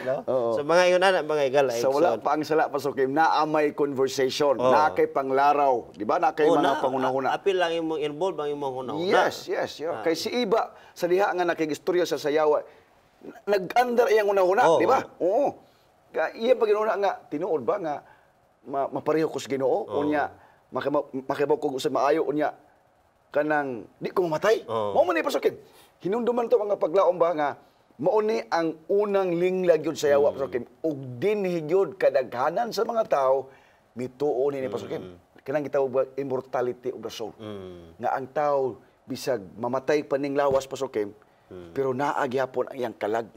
[SPEAKER 1] No? So mga ingon ana mga higala.
[SPEAKER 2] Sa wala pa ang sala pasukim naamay conversation, na kay panglaraw, di ba? Na kay mga pangunahuna.
[SPEAKER 1] Apil lang imong involved ang imong hunahuna.
[SPEAKER 2] Yes, yes. Kay si Iba sa diha nga nakigistorya sa sayawa, nag-under iyang unahuna, di ba? Oo. Iya pa ginuna nga tinuod ba nga mapareho ko sa Ginoo unya makibaw ko sa maayo unya kanang di ko mamatay. Mao man ni pasukin. Hinumduman to mga paglaom ba nga mao ni ang unang linglag yun sa yawa pasukin ug dinhi gyud kadaghanan sa mga tao mituo ni pasukin. Kanang gitawag ba immortality of the soul. Nga ang tao bisag mamatay paning lawas pasukin pero naa gyapon ang iyang kalag.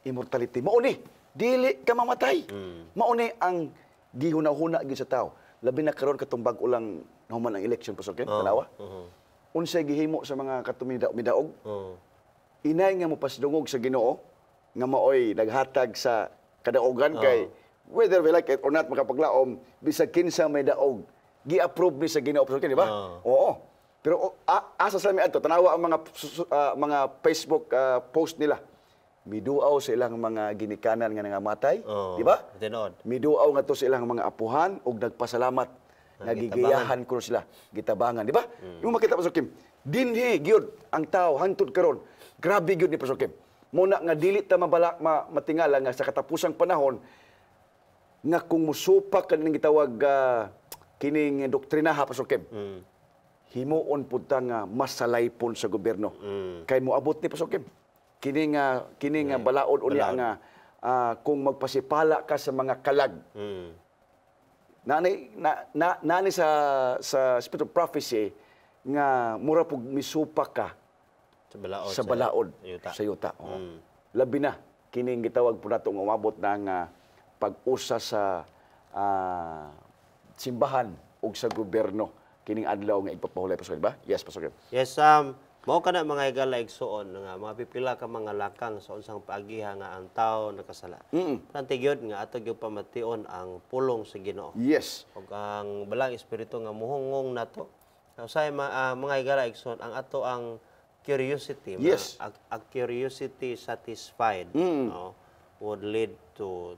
[SPEAKER 2] Immortality. Mao ni dili ka mamatay. Mao ni ang gihuna-huna gyud sa tao. Labi na karon katong bag-o lang nahuman ang election pasukin, tanawa. Unsay gihimo sa mga katumidaog? Inay nga mo pasdungog sa Ginoo nga maoy naghatag sa kadaogan kay whether we like it or not makapaglaom bisag kinsa may daog gi-approve ni sa Ginoo pasukin, di ba? Oo. Pero asa sa mi adto tanawa ang mga Facebook post nila. Miduaw sa ilang mga ginikanan nga nangamatay, di ba?
[SPEAKER 1] Tinuod.
[SPEAKER 2] Miduaw nga to sa ilang mga apuhan ug nagpasalamat nga gigayahan ko sila, gitabangan, di ba? Yung makita pasukim, dinhi gyud ang tao hangtod karon. Grabe gyud ni pasukim. Muna nga dili ta matingala nga sa katapusang panahon nga kung musupak kaning gitawag kining doktrinaha pasukim. Himuon pud ta nga masalaypon sa gobyerno. Kay moabot ni pasukim. Kining balaod unya nga kung magpasipala ka sa mga kalag. Nani sa spirit of prophecy nga mura pug misupak ka sa balaod sa yuta. Labi na kining gitawag po nato nga umabot na nga pag-usa sa simbahan ug sa gobyerno kining adlaw nga ipapahulay pasok ba? Yes, pasok.
[SPEAKER 1] Yes, mao kana mga higala igsoon nga mga pipila ka mga lakang sa unsang paagiha nga ang tao nakasala. Pantigyod nga ato gyud pamation ang pulong sa Ginoo.
[SPEAKER 2] Yes.
[SPEAKER 1] Ug ang balang espiritu nga muhungong nato. Usay mga higala igsoon ang ato ang curiosity,
[SPEAKER 2] yes.
[SPEAKER 1] A curiosity satisfied, no, would lead to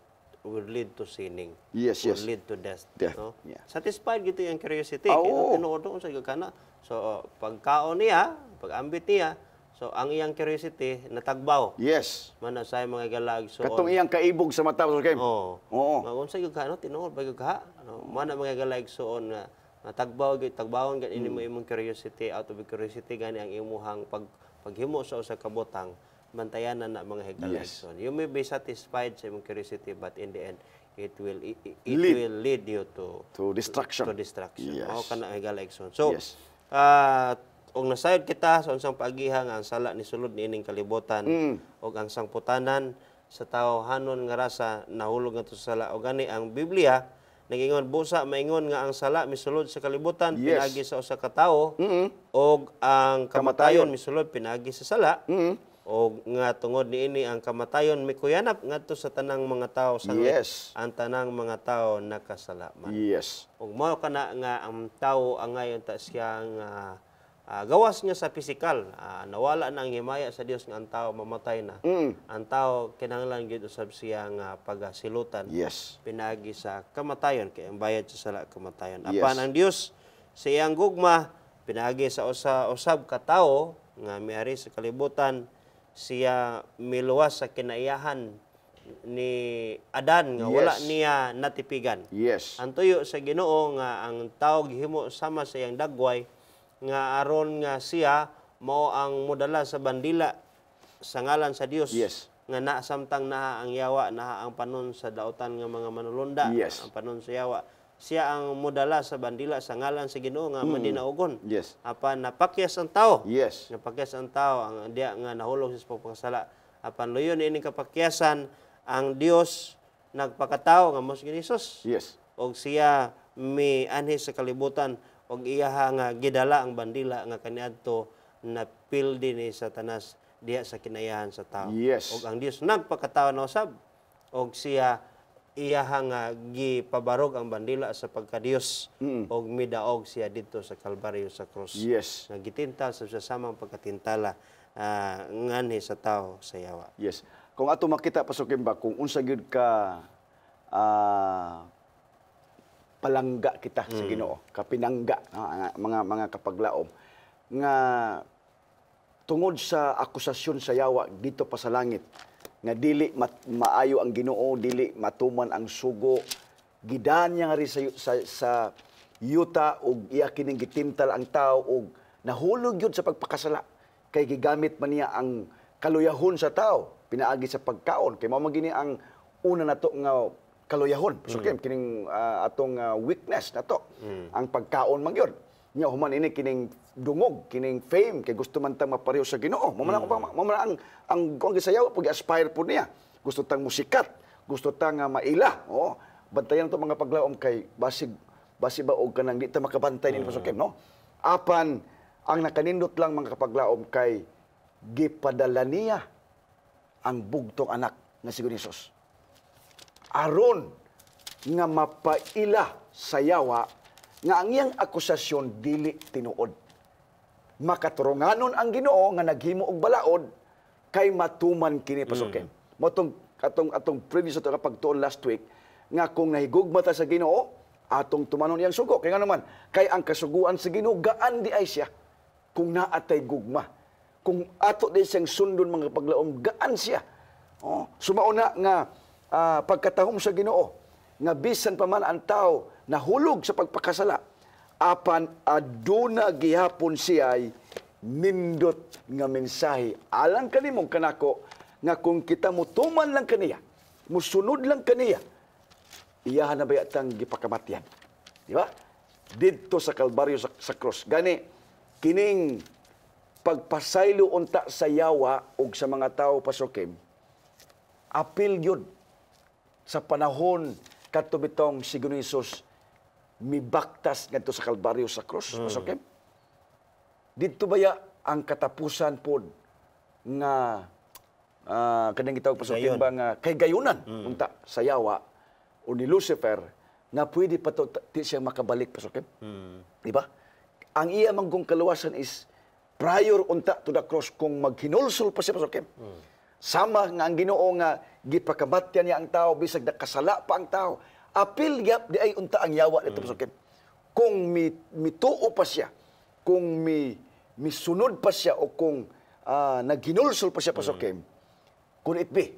[SPEAKER 1] sinning.
[SPEAKER 2] Yes,
[SPEAKER 1] would lead to death. No?
[SPEAKER 2] Yeah.
[SPEAKER 1] Satisfied gito yung curiosity. Kaya tinuod sa gagana. So pagkaon niya, pag-ambit niya, so ang iyang curiosity natagbaw.
[SPEAKER 2] Yes.
[SPEAKER 1] Mana sa mga galag so
[SPEAKER 2] katong iyang kaibog sa mata sa game.
[SPEAKER 1] Oo. Unsa gyud ka no tinuod ba gyud ka? Mana mga galag suon nga tagbawon gani mo imong curiosity, out of curiosity gani ang imuhang paghimo sa usa ka butang bantayanan na mga higdalagson. You may be satisfied sa imong curiosity but in the end it will lead you to
[SPEAKER 2] destruction.
[SPEAKER 1] Yes. Mao kana higdalagson. So og nasayod kita sa unsang paagiha nga ang sala ni sulod niining kalibutan ug ang sangputanan sa tawo hanon nga rasa nahulog ngadto sa sala ug gani ang Biblia nagingon busa maingon nga ang sala misulod sa kalibutan pinagi sa usa ka tawo ug ang kamatayon misulod pinagi sa sala ug nga tungod niini ang kamatayon mikuyanap ngadto sa tanang mga tawo sanglit ang tanang mga tawo nakasala man.
[SPEAKER 2] Yes.
[SPEAKER 1] Ug mao kana nga ang tawo angayon ta siya nga gawas niya sa pisikal, nawala na ang himaya sa Dios nga ang tao mamatay na. Ang tao kinahanglan gyud usab siya nga pagasilutan.
[SPEAKER 2] Yes.
[SPEAKER 1] Pinagi sa kamatayon kay ang bayad sa sala kamatayon. Apan ang Dios sa iyang gugma pinagi sa usab ka tawo nga miari sa kalibutan siya miluwas sa kinaiyahan ni Adan nga wala
[SPEAKER 2] Yes.
[SPEAKER 1] niya natipigan.
[SPEAKER 2] Yes.
[SPEAKER 1] Ang tuyo sa Ginoo nga ang tao gihimo sama sa iyang dagway nga aron nga siya mao ang modala sa bandila sa ngalan sa Dios.
[SPEAKER 2] Yes.
[SPEAKER 1] Nga na samtang naha ang yawa, naha ang panon sa dautan nga mga manulunda,
[SPEAKER 2] Yes.
[SPEAKER 1] ang panon sa yawa. Siya ang modala sa bandila sa ngalan sa Ginoo nga madinaugon.
[SPEAKER 2] Yes.
[SPEAKER 1] Apan napakyas ang tao.
[SPEAKER 2] Yes.
[SPEAKER 1] Napakyas ang tao ang diya nga nahulog sa pagpakasala. Apan luyon ini kapakyasan ang Dios nagpakatao nga mos Hesus.
[SPEAKER 2] Yes.
[SPEAKER 1] Og siya mianhi sa kalibutan og iyaha nga gidala ang bandila nga kaniadto na pildi ni Satanas diha sa kinayahan sa tao.
[SPEAKER 2] Yes.
[SPEAKER 1] Og ang Dios nagpakatao na usab og siya iyaha nga gipabarog ang bandila sa pagka-Dios og midaog siya dito sa Kalbaryo sa krus.
[SPEAKER 2] Yes.
[SPEAKER 1] Nga gitintal sa samang pagkatintala nganhi sa tao sa yawa.
[SPEAKER 2] Yes. Kung ato makita pasukin ba kung unsa gyud ka palangga kita sa Ginoo, kapinangga mga kapaglaom nga tungod sa akusasyon sa yawa dito pa sa langit nga dili maayo ang Ginoo, dili matuman ang sugo, gidan niya nga rin sa yuta ug iya kining gitintal ang tao ug nahulog yun sa pagpakasala kay gigamit man niya ang kaluyahon sa tao pinaagi sa pagkaon kay mao magini ang una nato nga kaluyahon so kining atong weakness nato ang pagkaon man gyud nya human ini kining dungog kining fame kay gusto man tang mapareho sa Ginoo mo man ang kung gisayaw pag aspire po niya gusto tang musikat gusto tang maila bantayan to mga paglaom kay basi ba og kanang di ta makabantay ni pasukim no apan ang nakanindot lang mga kapaglaom kay gipadala niya ang bugtong anak nga si Hesus aron nga mapaila sa yawa nga ang iyang akusasyon dili tinuod. Makaturunganon ang Ginoo nga naghimo og balaod kay matuman kini pasukin. Motong atong previous ato pagtuon last week nga kung nahigugma ta sa Ginoo atong tumanon iyang sugo kay nga naman kay ang kasuguan sa Ginoo gaan di ay siya kung naatay gugma. Kung ato di siyang sundon mga paglaom gaan siya. Sumauna nga pagkatahom sa Ginoo nga bisan pa man ang tao nahulog sa pagpakasala apan aduna gihapon siya'y nindot nga mensahe alang kanimong kanako nga kung kita mutuman lang kaniya musunod lang kaniya iyahan na bayatang gipakamatyan di ba didto sa Kalbaryo sa krus gani kining pagpasaylo unta sa yawa ug sa mga tao pasukim apil yun sa panahon kadto bitong si Hesus mibaktas ngadto sa Kalbaryo sa krus pasukim didto baya ang katapusan pod nga kanang gitawag pasukim ba nga kay gayunan unta sa yawa o ni Lucifer nga pwede pa to siya makabalik pasukim di ba ang iya manggong kaluwasan is prior unta to the cross kung maghinulsol pa siya pasukim sama nga ang Ginoo nga gipakamatyan niya ang tao bisag nakasala pa ang tao apil yap di ay unta ang yawa nito pasukim kung mituo pa siya kung misunod pa siya o kung naghinulsol pa siya pasukim kung it be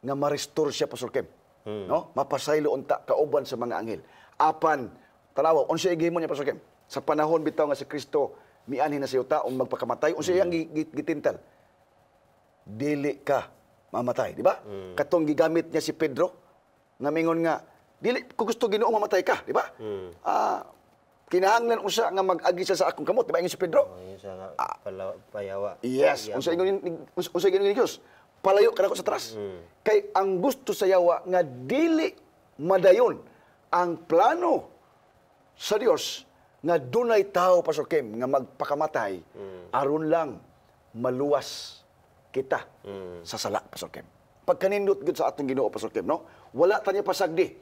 [SPEAKER 2] nga ma-restore siya pasukim no mapasaylo unta kauban sa mga anghel apan tanaw unsa igihimo niya pasukim sa panahon bitaw nga si Kristo mianhin na sa yuta o magpakamatay unsa iyang gitintal dili ka mamatay, di ba? Katong gigamit niya si Pedro, nga mingon nga, dili ko gusto Ginoo mamatay ka, di ba? Kinahanglan usa nga mag-agi siya sa akong kamot, di ba? Ingon si Pedro.
[SPEAKER 1] Sa payawa.
[SPEAKER 2] Yes, unsa ingon ni Dios? Palayo ka nako sa atras. Kay ang gusto sa yawa nga dili madayon ang plano sa Dios nga dunay tao pasukim nga magpakamatay aron lang maluwas kita sa sala pasukim. Pagkanindot gud sa atong Ginoo pasukim, no? Wala ta niya pasagdi.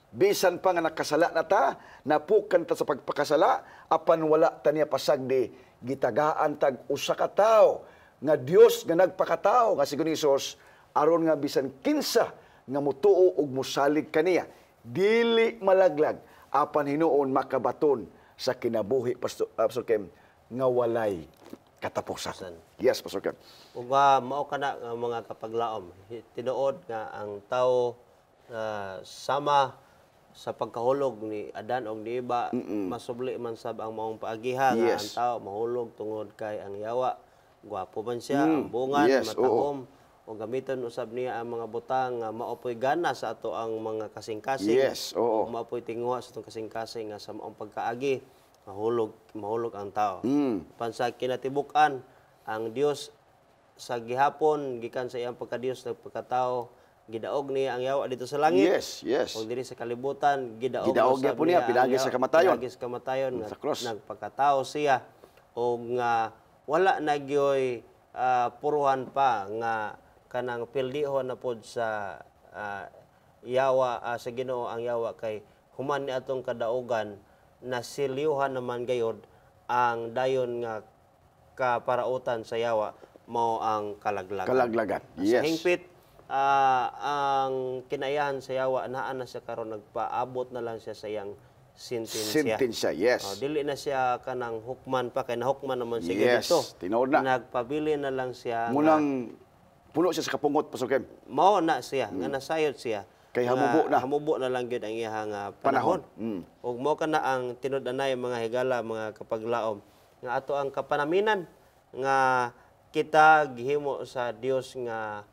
[SPEAKER 2] Bisan pa nga nakasala na ta, napukan ta sa pagpakasala, apan wala ta niya pasagdi, gitagaan tag usa ka tawo nga Dios nga nagpakatao nga si Hesus aron nga bisan kinsa nga mutuo ug mosalig kaniya, dili malaglag apan hinuon makabaton sa kinabuhi pasukim nga walay katapusan. Yes, Pastor Ken.
[SPEAKER 1] Ug mao kana nga mga kapaglaom, tinuod nga ang tao sama sa pagkahulog ni Adan og ni Eva, masubli man sab ang maong paagiha nga ang
[SPEAKER 2] Yes.
[SPEAKER 1] tao mahulog tungod kay ang yawa. Gwapo man siya, ang bungan,
[SPEAKER 2] Yes,
[SPEAKER 1] matahom, o gamiton usab niya ang mga butang nga maopoy gana sa ato ang mga kasing-kasing.
[SPEAKER 2] Yes, oo.
[SPEAKER 1] O maopoy tinguha sa atong kasing-kasing nga sa maong pagkaagi, mahulog ang tao. Pansa kinatibuk-an ang Dios sa gihapon gikan sa iyang pagka-Dios nagpagkatao, gidaog niya ang yawa dito sa langit.
[SPEAKER 2] Yes, yes.
[SPEAKER 1] O diri sa kalibutan gidaog
[SPEAKER 2] Gidaog
[SPEAKER 1] usab
[SPEAKER 2] niya po niya,
[SPEAKER 1] ang
[SPEAKER 2] pinagi
[SPEAKER 1] yawa,
[SPEAKER 2] sa kamatayon.
[SPEAKER 1] pinagi sa kamatayon nga
[SPEAKER 2] Sa cross.
[SPEAKER 1] nagpakatao siya o nga wala na gyoy puruhan pa nga kanang pildihon na pod sa yawa sa Ginoo ang yawa kay human ni atong kadaugan nasilyuhan naman gayod ang dayon nga kaparautan sa yawa mao ang kalaglagan.
[SPEAKER 2] Kalaglagan.
[SPEAKER 1] Sa
[SPEAKER 2] Yes.
[SPEAKER 1] hingpit ang kinayahan sa yawa naa na siya karon nagpaabot na lang siya sa iyang sentensya.
[SPEAKER 2] Sentensya, yes.
[SPEAKER 1] Dili na siya kanang hukman pa kay nahukman naman siya
[SPEAKER 2] Yes,
[SPEAKER 1] dito.
[SPEAKER 2] tinuod na.
[SPEAKER 1] Nagpabili na lang siya.
[SPEAKER 2] Munang puno siya sa kapungot, Pastor Ken.
[SPEAKER 1] Mao na siya nga nasayod siya.
[SPEAKER 2] Kay
[SPEAKER 1] nga
[SPEAKER 2] hamubo na.
[SPEAKER 1] Hamubo na lang gyud ang iyang panahon. Ug mao kana ang tinud-anay mga higala mga kapaglaom nga ato ang kapanaminan nga kita gihimo sa Dios nga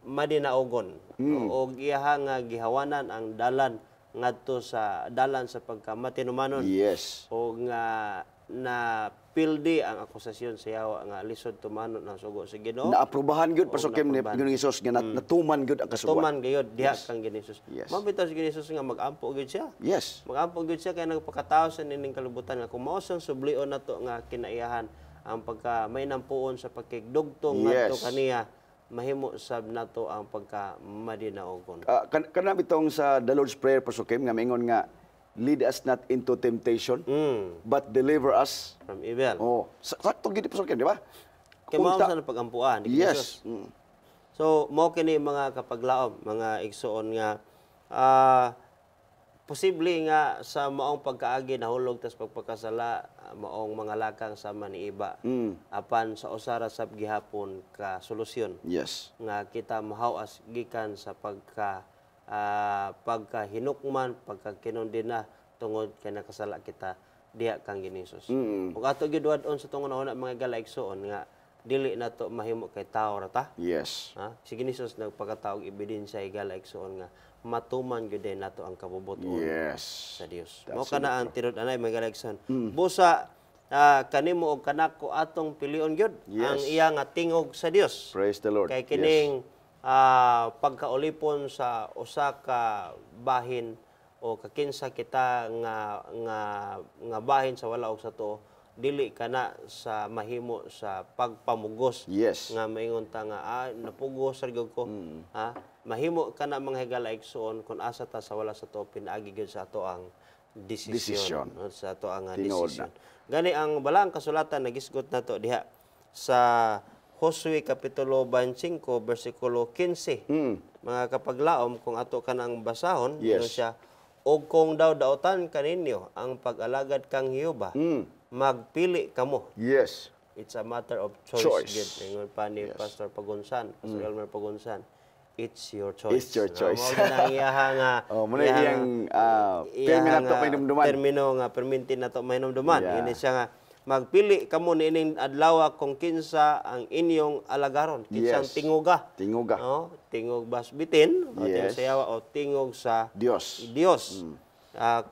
[SPEAKER 1] madinaogon o iyaha nga gihawanan ang dalan ngadto sa dalan sa pagkamatinumanon
[SPEAKER 2] Yes.
[SPEAKER 1] o nga na pildi ang akusasyon sa yawa nga lisod tumanon ang sugo sa Ginoo.
[SPEAKER 2] Naaprubahan gyud, Pastor Ken, ni
[SPEAKER 1] naaprubahan.
[SPEAKER 2] Ginoong Hesus nga natuman gyud ang kasugo.
[SPEAKER 1] Tuman gayud diha kang Ginisus.
[SPEAKER 2] Yes.
[SPEAKER 1] Mabitaw si Ginisus nga magampo gyud siya.
[SPEAKER 2] Yes.
[SPEAKER 1] Magampo gyud siya kay nagpakatao sa nining kalibutan nga kung mao siyang sublion nato nga kinaiyahan ang pagka may nampuon sa pagkigdugtong ngadto
[SPEAKER 2] Yes.
[SPEAKER 1] kaniya mahimo sab nato ang pagka madinaogon.
[SPEAKER 2] Kana bitong sa the Lord's Prayer, Pastor Ken, nga mingon nga, lead us not into temptation, but deliver us.
[SPEAKER 1] From evil.
[SPEAKER 2] Oh, sakto gid, Pastor Ken, di ba?
[SPEAKER 1] Kay mao
[SPEAKER 2] Unta-
[SPEAKER 1] sa napag-ampuan ni
[SPEAKER 2] Yes.
[SPEAKER 1] Ginisus. So, mo kini mga kapaglaom, mga igsoon nga posible nga sa maong pagkaagi nahulog tas pagpakasala maong mga lakang sama ni iba. Apan sa usara sab gihapon ka solusyon
[SPEAKER 2] Yes.
[SPEAKER 1] nga kita mahawas gikan sa pagkahinukman, pagkakinundina tungod kay nakasala kita diha kang Ginisus. Ug ato gyud wadon sa tungod na mga galaigsoon nga dili nato mahimo kay tawo ra ta.
[SPEAKER 2] Yes.
[SPEAKER 1] Si Ginisus nagpakataog ebidensya igala igsoon nga matuman gyud din nato ang kabubuton
[SPEAKER 2] Yes.
[SPEAKER 1] sa Dios. Mao kana ang tinud-anay mga igsoon. Busa kanimo og kanako atong pilion gyud ang
[SPEAKER 2] Yes.
[SPEAKER 1] iya nga tingog sa Dios.
[SPEAKER 2] Praise the Lord.
[SPEAKER 1] Kay kining pagkaulipon sa usa ka bahin o kakinsa kita nga bahin sa wala og sa tuo dili kana sa mahimo sa pagpamugos
[SPEAKER 2] Yes.
[SPEAKER 1] nga maingon ta nga napugos ra gyud ko mahimo kana mga higala igsoon kun asa ta sa wala sa tuo pinaagi gyud sa ato ang
[SPEAKER 2] Desisyon.
[SPEAKER 1] desisyon sa ato ang
[SPEAKER 2] Tinuod
[SPEAKER 1] desisyon gani ang balaang kasulatan nagisgot nato diha sa Josue Kapitulo 25, versikulo 15. Mga kapaglaom, kung ato ka nang basahon,
[SPEAKER 2] Yes.
[SPEAKER 1] siya, o kung daw daotan kaninyo ang pag-alagad kang Hiyuba, magpili kamo.
[SPEAKER 2] Yes.
[SPEAKER 1] It's a matter of choice.
[SPEAKER 2] Choice.
[SPEAKER 1] Gid. Ingon pa ni
[SPEAKER 2] Yes.
[SPEAKER 1] Pastor Pagunsan, Pastor Elmer Pagunsan, it's your choice.
[SPEAKER 2] It's your choice.
[SPEAKER 1] Mao na iyaha nga.
[SPEAKER 2] Muna iyang termino to mainumduman.
[SPEAKER 1] Termino nga permintin na to mainumduman.
[SPEAKER 2] Yeah.
[SPEAKER 1] Ini siya nga magpili kamo niining adlaw kung kinsa ang inyong alagaron, kinsang
[SPEAKER 2] Yes.
[SPEAKER 1] tinguga.
[SPEAKER 2] Tinguga.
[SPEAKER 1] Tingog basbitin, o tingog
[SPEAKER 2] Yes.
[SPEAKER 1] sa yawa, o tingog sa
[SPEAKER 2] Dios.
[SPEAKER 1] Dios.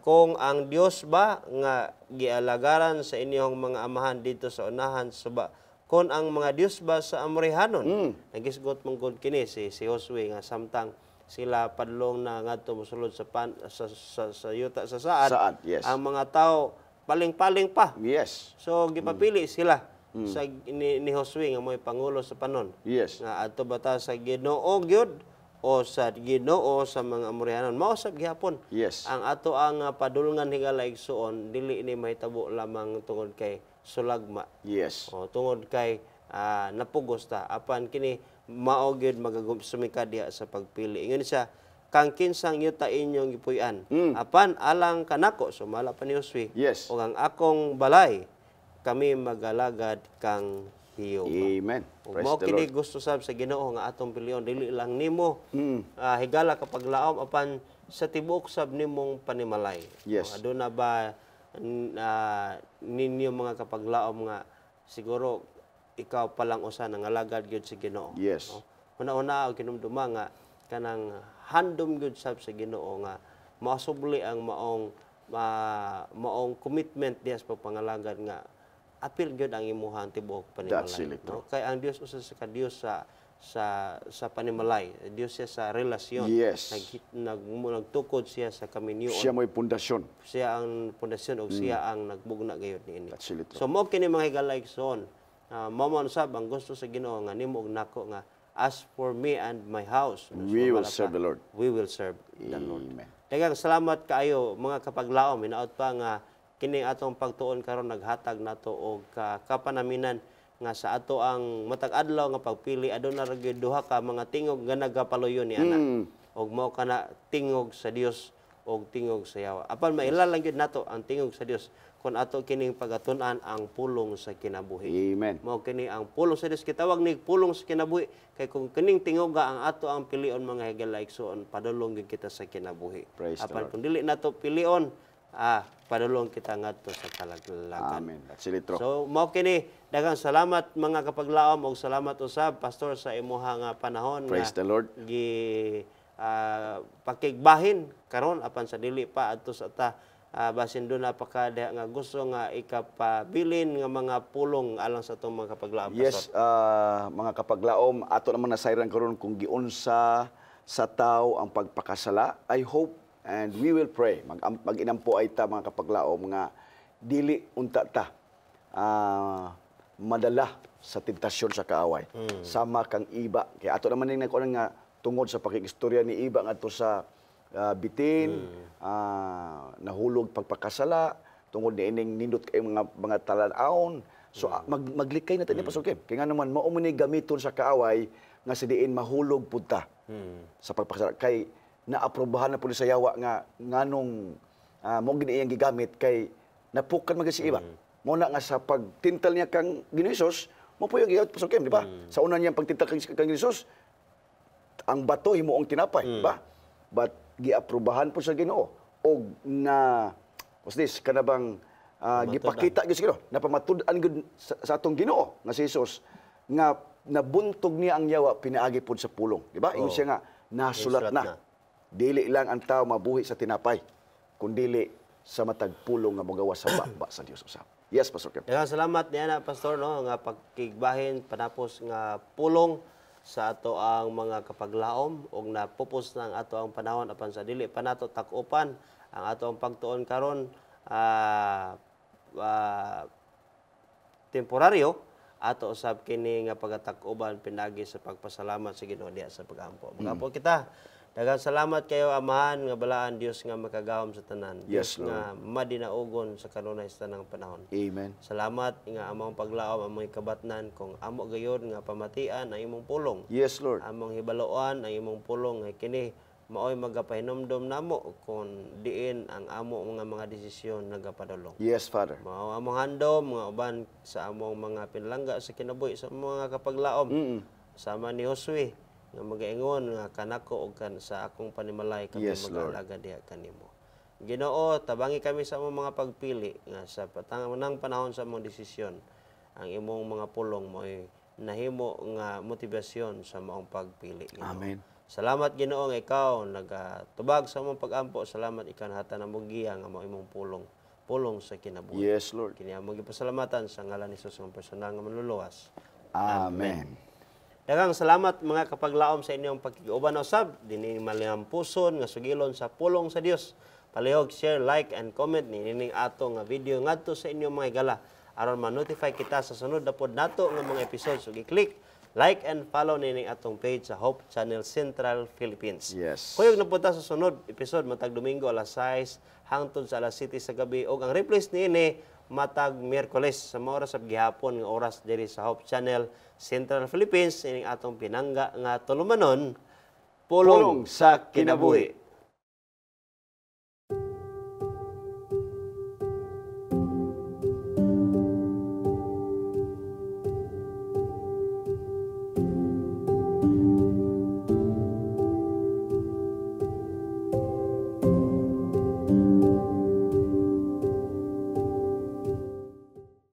[SPEAKER 1] Kung ang Dios ba nga gialagaran sa inyong mga amahan dito sa unahan suba, kung ang mga Dios ba sa Amorihanon, nagisgot mong gud kini si Josue nga samtang sila padlong na ngadto mosulod sa yuta sa saad.
[SPEAKER 2] Saad, yes.
[SPEAKER 1] Ang mga tao paling-paling pa.
[SPEAKER 2] Yes.
[SPEAKER 1] So gipapili sila sa ni Josue nga mo'y pangulo sa panon.
[SPEAKER 2] Yes.
[SPEAKER 1] Nga adto bata sa Ginoo gyud o sa Ginoo sa mga Amorihanon. Mao sab gihapon.
[SPEAKER 2] Yes.
[SPEAKER 1] Ang ato ang padulngan higala igsuon dili ini mahitabo lamang tungod kay sulagma.
[SPEAKER 2] Yes.
[SPEAKER 1] O tungod kay napugos ta apan kini mao gyud sumikad diha sa pagpili. Ingon siya kang kinsang yuta inyong gipuy-an. Apan alang kanako sumala pa ni Josue.
[SPEAKER 2] Yes.
[SPEAKER 1] O ang akong balay kami magalagad kang Hiyuba.
[SPEAKER 2] Amen.
[SPEAKER 1] Ug
[SPEAKER 2] Praise
[SPEAKER 1] mao
[SPEAKER 2] the
[SPEAKER 1] kini
[SPEAKER 2] Lord.
[SPEAKER 1] gusto sab sa Ginoo nga atong pilion dili lang nimo higala kapag laom apan sa tibuok sab nimong panimalay.
[SPEAKER 2] Yes.
[SPEAKER 1] Aduna ba ninyo mga kapaglaom nga siguro ikaw palang usa nangalagad gyud sa Ginoo.
[SPEAKER 2] Yes.
[SPEAKER 1] No? Una-una og kinumduma nga kanang handom gyud sab sa Ginoo nga masubli ang maong commitment diya sa pagpangalagad nga apil gyud ang imuhang tibuok
[SPEAKER 2] That's
[SPEAKER 1] panimalay.
[SPEAKER 2] really true.
[SPEAKER 1] No? Kay ang Dios usa sa Dios sa panimalay. Dios siya sa relasyon.
[SPEAKER 2] Yes.
[SPEAKER 1] Nagtukod siya sa kaminyoon.
[SPEAKER 2] Siya mo'y pundasyon.
[SPEAKER 1] Siya ang pundasyon o siya ang nagbugna gayud niini.
[SPEAKER 2] That's really true.
[SPEAKER 1] So mo kini mga higalayson, mao sab ang gusto sa Ginoo nga nimo og nako nga as for me and my house,
[SPEAKER 2] We will serve the Lord.
[SPEAKER 1] We will serve the Lord.
[SPEAKER 2] Amen.
[SPEAKER 1] Daghang salamat kaayo mga kapaglaom, hinaot pa nga kining atong pagtuon karon naghatag nato og kapanaminan nga sa ato ang matag adlaw nga pagpili aduna ra gyud duha ka mga tingog nga nagapaluyon ni ana. Og mao kana tingog sa Dios og tingog sa yawa. Apan mailalang gyud nato ang tingog sa Dios kun ato kining pagatun-an ang pulong sa kinabuhi.
[SPEAKER 2] Amen.
[SPEAKER 1] Mao kini ang pulong sa Dios kitawag ni pulong sa kinabuhi kay kung kining tingoga ang ato ang pilion mga higalaigsoon padulong gyud kita sa kinabuhi.
[SPEAKER 2] Praise the
[SPEAKER 1] Apan
[SPEAKER 2] Lord.
[SPEAKER 1] kung dili nato pilion padulong kita ngadto sa kalaglagan.
[SPEAKER 2] Amen. That's really true.
[SPEAKER 1] So mao kini daghang salamat mga kapaglaom og salamat usab pastor sa imuha nga panahon
[SPEAKER 2] Praise
[SPEAKER 1] nga
[SPEAKER 2] the Lord.
[SPEAKER 1] gi pakigbahin karon apan sa dili pa adto sa ta basin doon napakada nga gusto nga ikapabilin nga mga pulong alang sa itong mga kapaglaom.
[SPEAKER 2] Yes, mga kapaglaom, ato naman nasayran karon kung giunsa sa tao ang pagpakasala. I hope and we will pray. Mag-inampo ay ta mga kapaglaom nga dili unta ta madala sa tentasyon sa kaaway. Sama kang iba. Kaya ato naman ning nakuha nga tungod sa pakikistorya ni iba ngadto sa bitin, nahulog pagpakasala, tungod ni ining nindot kay mga talan-aon. So maglikay na tayo ni Pastor Kim. Kaya nga naman, maumuni gamiton sa kaaway nga si diin mahulog punta sa pagpakasala. Kay naaprobahan na po sa yawa nga nganong mo giniyang gigamit kay napukan maging si iba. Muna nga sa pagtintal niya kang Ginoisos, mo po yung giyawat Pastor Kim, di ba? Sa una niyang pagtintal kang Ginoisos, ang bato himuong tinapay, di ba? But giaprobahan po sa Ginoo og na what's this kanabang gipakita gyud sa Ginoo napamatud-an gyud sa atong Ginoo nga si Jesus nga nabuntog niya ang yawa pinaagi pod sa pulong, di ba? Ingon siya nga nasulat na. Dili lang ang tao mabuhi sa tinapay kundi sa matag pulong nga mogawas sa baba sa Dios usab. Yes, Pastor Kim.
[SPEAKER 1] Daghang salamat niya na Pastor no nga pagkigbahin panapos nga pulong sa ato ang mga kapaglaom ug napupos na ang ato ang panahon apan sa dili pa nato tak-upan ang ato ang pagtuon karon temporaryo ato usab kini nga pagatak-uban pinagi sa pagpasalamat sa Ginoo diha sa pagampo. Magapo kita. Daghang salamat kayo amahan nga balaan Dios nga makagahom sa tanan.
[SPEAKER 2] Yes,
[SPEAKER 1] Dios nga madinaugon sa kanunay sa tanang panahon.
[SPEAKER 2] Amen.
[SPEAKER 1] Salamat nga among paglaom among kabatnan kung amo gayud nga pamatian ang imong pulong.
[SPEAKER 2] Yes, Lord.
[SPEAKER 1] Among hibaloan ang imong pulong nga kini maoy magapahinomdom namo kung diin ang amo mga desisyon nagapadulong.
[SPEAKER 2] Yes, Father.
[SPEAKER 1] Mao among handom nga uban sa among mga pinlangga sa kinabuhi sa mga kapaglaom. Sama ni Josue nga magaingon nga kanako og sa akong panimalay kami
[SPEAKER 2] Yes, Lord.
[SPEAKER 1] mag-alaga diha kanimo. Ginoo, tabangi kami sa among mga pagpili nga sa patangang panahon sa among desisyon. Ang imong mga pulong mo'y nahimo nga motibasyon sa maong pagpili. Ginoo.
[SPEAKER 2] Amen.
[SPEAKER 1] Salamat Ginoo nga ikaw nagatubag sa among pagampo. Salamat ikaw hatan ang mugiya nga mao imong pulong sa kinabuhi.
[SPEAKER 2] Yes, Lord.
[SPEAKER 1] Kini among gipasalamatan sa ngalan ni Jesus nga personal nga manluluwas.
[SPEAKER 2] Amen.
[SPEAKER 1] Daghang salamat mga kapaglaom sa inyong pagkiuban usab dinhi malihang puson nga sugilon sa pulong sa Dios. Palihog share, like and comment nining ato nga video ngadto sa inyong mga higala aron ma-notify kita sa sunod na pod nato nga mga episodes. So i-click like and follow nining atong page sa Hope Channel Central Philippines.
[SPEAKER 2] Yes.
[SPEAKER 1] Kuyog na punta sa sunod episode matag Domingo alas 6 hangtod sa alas 7 sa gabi og ang replays niini matag Miyerkules sa mga oras sa gihapon nga oras diri sa Hope Channel Central Philippines ining atong pinangga nga tulumanon pulong sa kinabuhi.